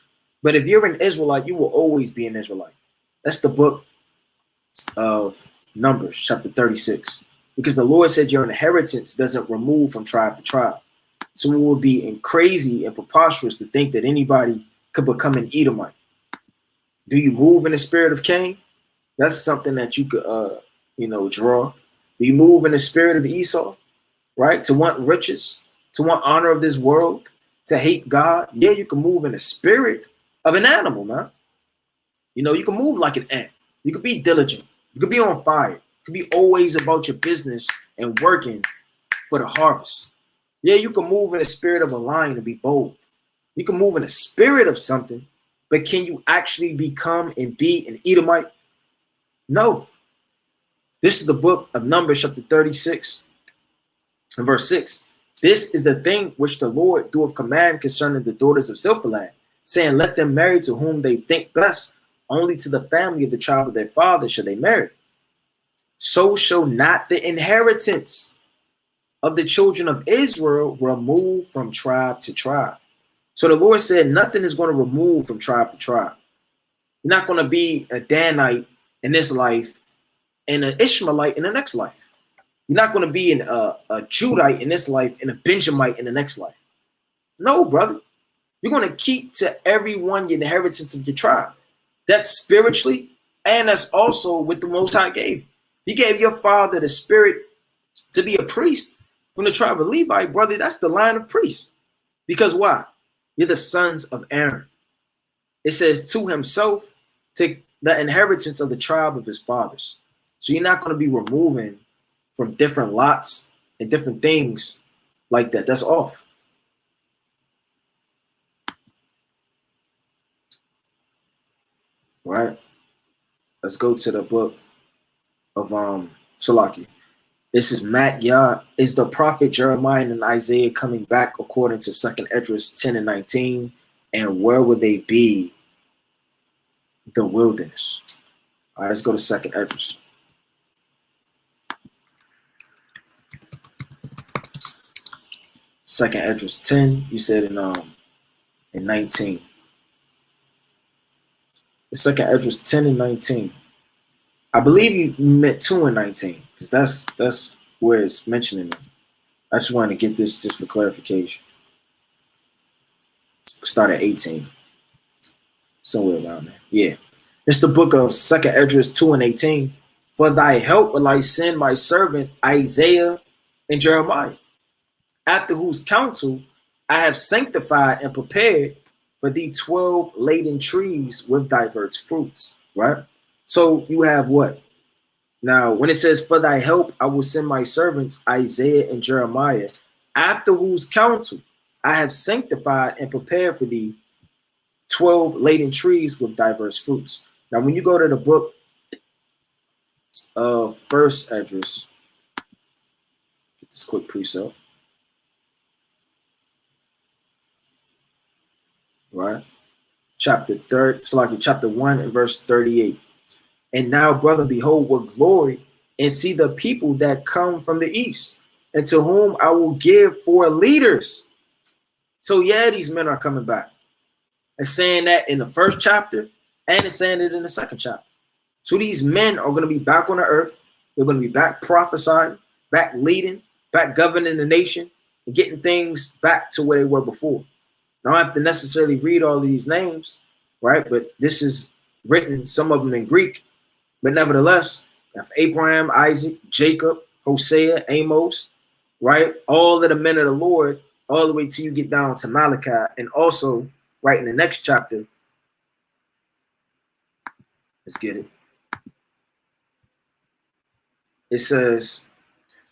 But if you're an Israelite, you will always be an Israelite. That's the book of Numbers, chapter 36. Because the Lord said your inheritance doesn't remove from tribe to tribe. So it would be crazy and preposterous to think that anybody could become an Edomite. Do you move in the spirit of Cain? That's something that you could, draw. Do you move in the spirit of Esau, right? To want riches, to want honor of this world, to hate God? Yeah, you can move in the spirit of an animal, man. You know, you can move like an ant. You could be diligent. You could be on fire. You could be always about your business and working for the harvest. Yeah, you can move in the spirit of a lion and be bold. You can move in the spirit of something, but can you actually become and be an Edomite? No. This is the book of Numbers, chapter 36, and verse 6. This is the thing which the Lord doeth command concerning the daughters of Zilphalad, saying, let them marry to whom they think best, only to the family of the tribe of their father shall they marry. So shall not the inheritance of the children of Israel remove from tribe to tribe. So the Lord said nothing is going to remove from tribe to tribe. You're not going to be a Danite in this life and an Ishmaelite in the next life. You're not going to be a Judite in this life and a Benjamite in the next life. No, brother. You're going to keep to everyone your inheritance of your tribe. That's spiritually, and that's also what the Most High gave. He gave your father the spirit to be a priest from the tribe of Levi, brother. That's the line of priests. Because why? You're the sons of Aaron. It says to himself, take the inheritance of the tribe of his fathers. So you're not going to be removing from different lots and different things like that. That's off. Right? Let's go to the book of Salaki. This is Matt Yah. Is the prophet Jeremiah and Isaiah coming back according to 2nd Esdras 10 and 19? And where would they be? The wilderness. All right, let's go to 2nd Esdras. Second Esdras 10, you said in 19. The 2nd Esdras 10 and 19. I believe you meant 2 and 19, because that's where it's mentioning them. I just wanted to get this just for clarification. Start at 18. Somewhere around there. Yeah. It's the book of 2nd Esdras 2 and 18. For thy help will I send my servant Isaiah and Jeremiah, after whose counsel I have sanctified and prepared for thee 12 laden trees with diverse fruits. Right? So you have what? Now, when it says, for thy help, I will send my servants Isaiah and Jeremiah, after whose counsel I have sanctified and prepared for thee 12 laden trees with diverse fruits. Now, when you go to the book of 1st Esdras, get this quick precept. Right? Chapter 1 and verse 38. And now, brother, behold, what glory, and see the people that come from the east, and to whom I will give for leaders. So yeah, these men are coming back. And saying that in the 1st chapter, and it's saying it in the 2nd chapter. So these men are going to be back on the earth. They're going to be back prophesying, back leading, back governing the nation, and getting things back to where they were before. I don't have to necessarily read all of these names, right? But this is written, some of them in Greek. But nevertheless, if Abraham, Isaac, Jacob, Hosea, Amos, right? All of the men of the Lord, all the way till you get down to Malachi. And also, right in the next chapter, let's get it. It says,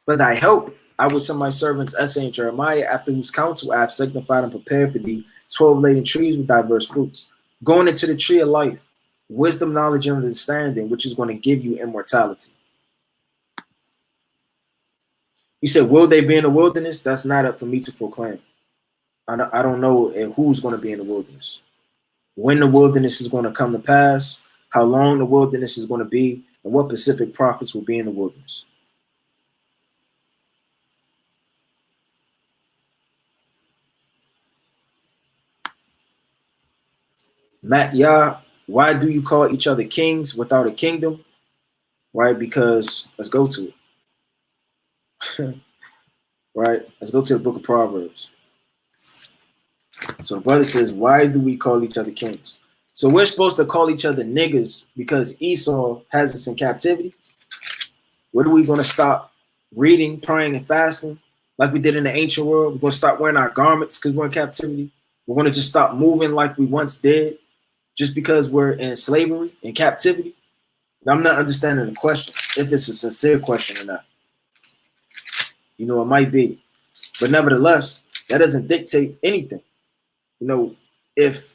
for thy help, I will send my servants Isaiah and Jeremiah, after whose counsel I have sanctified and prepared for thee 12 laden trees with diverse fruits, going into the tree of life, wisdom, knowledge, and understanding, which is going to give you immortality. You said, will they be in the wilderness? That's not up for me to proclaim. I don't know who's going to be in the wilderness, when the wilderness is going to come to pass, how long the wilderness is going to be, and what Pacific prophets will be in the wilderness. Matt Yah, why do you call each other kings without a kingdom? Right, because let's go to it. Right, let's go to the book of Proverbs. So the brother says, why do we call each other kings? So we're supposed to call each other niggas because Esau has us in captivity. What are we going to stop reading, praying, and fasting like we did in the ancient world? We're going to stop wearing our garments because we're in captivity. We're going to just stop moving like we once did just because we're in slavery, in captivity. Now, I'm not understanding the question, if it's a sincere question or not. You know, it might be. But nevertheless, that doesn't dictate anything. You know, if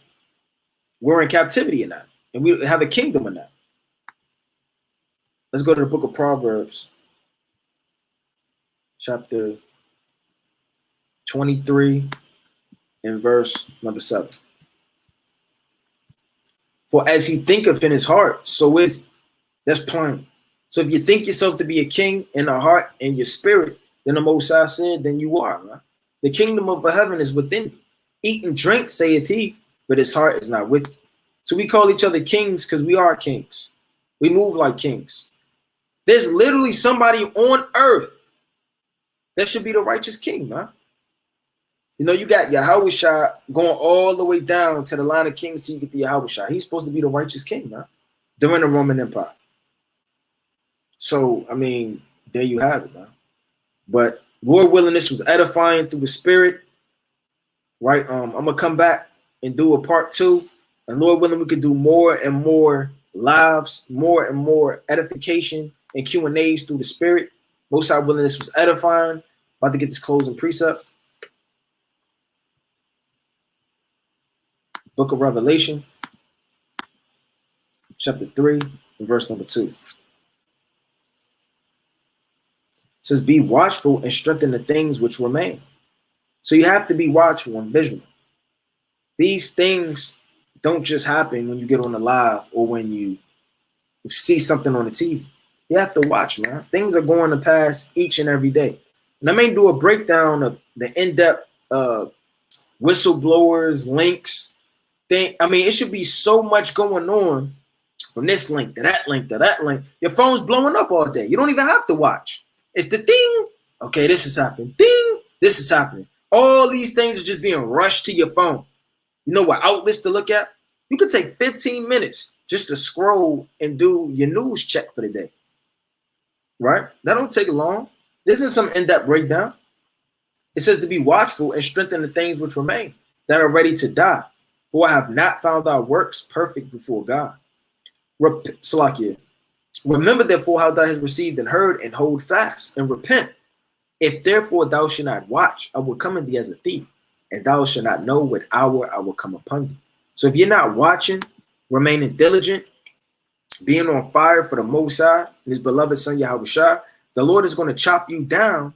we're in captivity or not, and we have a kingdom or not. Let's go to the book of Proverbs, chapter 23 and verse number 7. For as he thinketh in his heart, so is he. That's plain. So if you think yourself to be a king in the heart and your spirit, then the Most High said, then you are. Right? The kingdom of heaven is within you. Eat and drink, saith he, but his heart is not with you. So we call each other kings because we are kings. We move like kings. There's literally somebody on earth that should be the righteous king, man. You know, you got Yahushua going all the way down to the line of kings till you get to Yahushua. He's supposed to be the righteous king, man, during the Roman Empire. So, I mean, there you have it, man. But Lord willing, this was edifying through the spirit, right? I'm going to come back and do a part 2. And Lord willing, we could do more and more lives, more and more edification and Q&As through the spirit. Most High willing, this was edifying. About to get this closing precept. Book of Revelation, chapter 3, and verse number 2. It says, be watchful and strengthen the things which remain. So you have to be watchful and vigilant. These things don't just happen when you get on the live or when you see something on the TV. You have to watch, man. Things are going to pass each and every day. And I may do a breakdown of the in-depth whistleblowers, links. I mean, it should be so much going on from this link to that link to that link. Your phone's blowing up all day. You don't even have to watch. It's the ding. Okay, this is happening. Ding. This is happening. All these things are just being rushed to your phone. You know what outlets to look at? You could take 15 minutes just to scroll and do your news check for the day. Right? That don't take long. This is some in-depth breakdown. It says to be watchful and strengthen the things which remain that are ready to die. For I have not found thy works perfect before God. Salakia. Remember therefore how thou hast received and heard, and hold fast and repent. If therefore thou shalt not watch, I will come in thee as a thief, and thou shalt not know what hour I will come upon thee. So if you're not watching, remaining diligent, being on fire for the Most High and his beloved son Yahushua, the Lord is going to chop you down,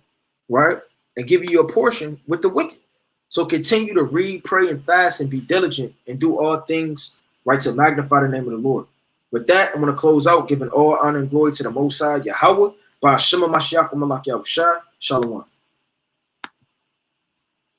right, and give you your portion with the wicked. So continue to read, pray, and fast, and be diligent, and do all things right to magnify the name of the Lord. With that, I'm going to close out, giving all honor and glory to the Most High, Yahweh, by Hashem Mashiach Malak Yahushua. Shalom.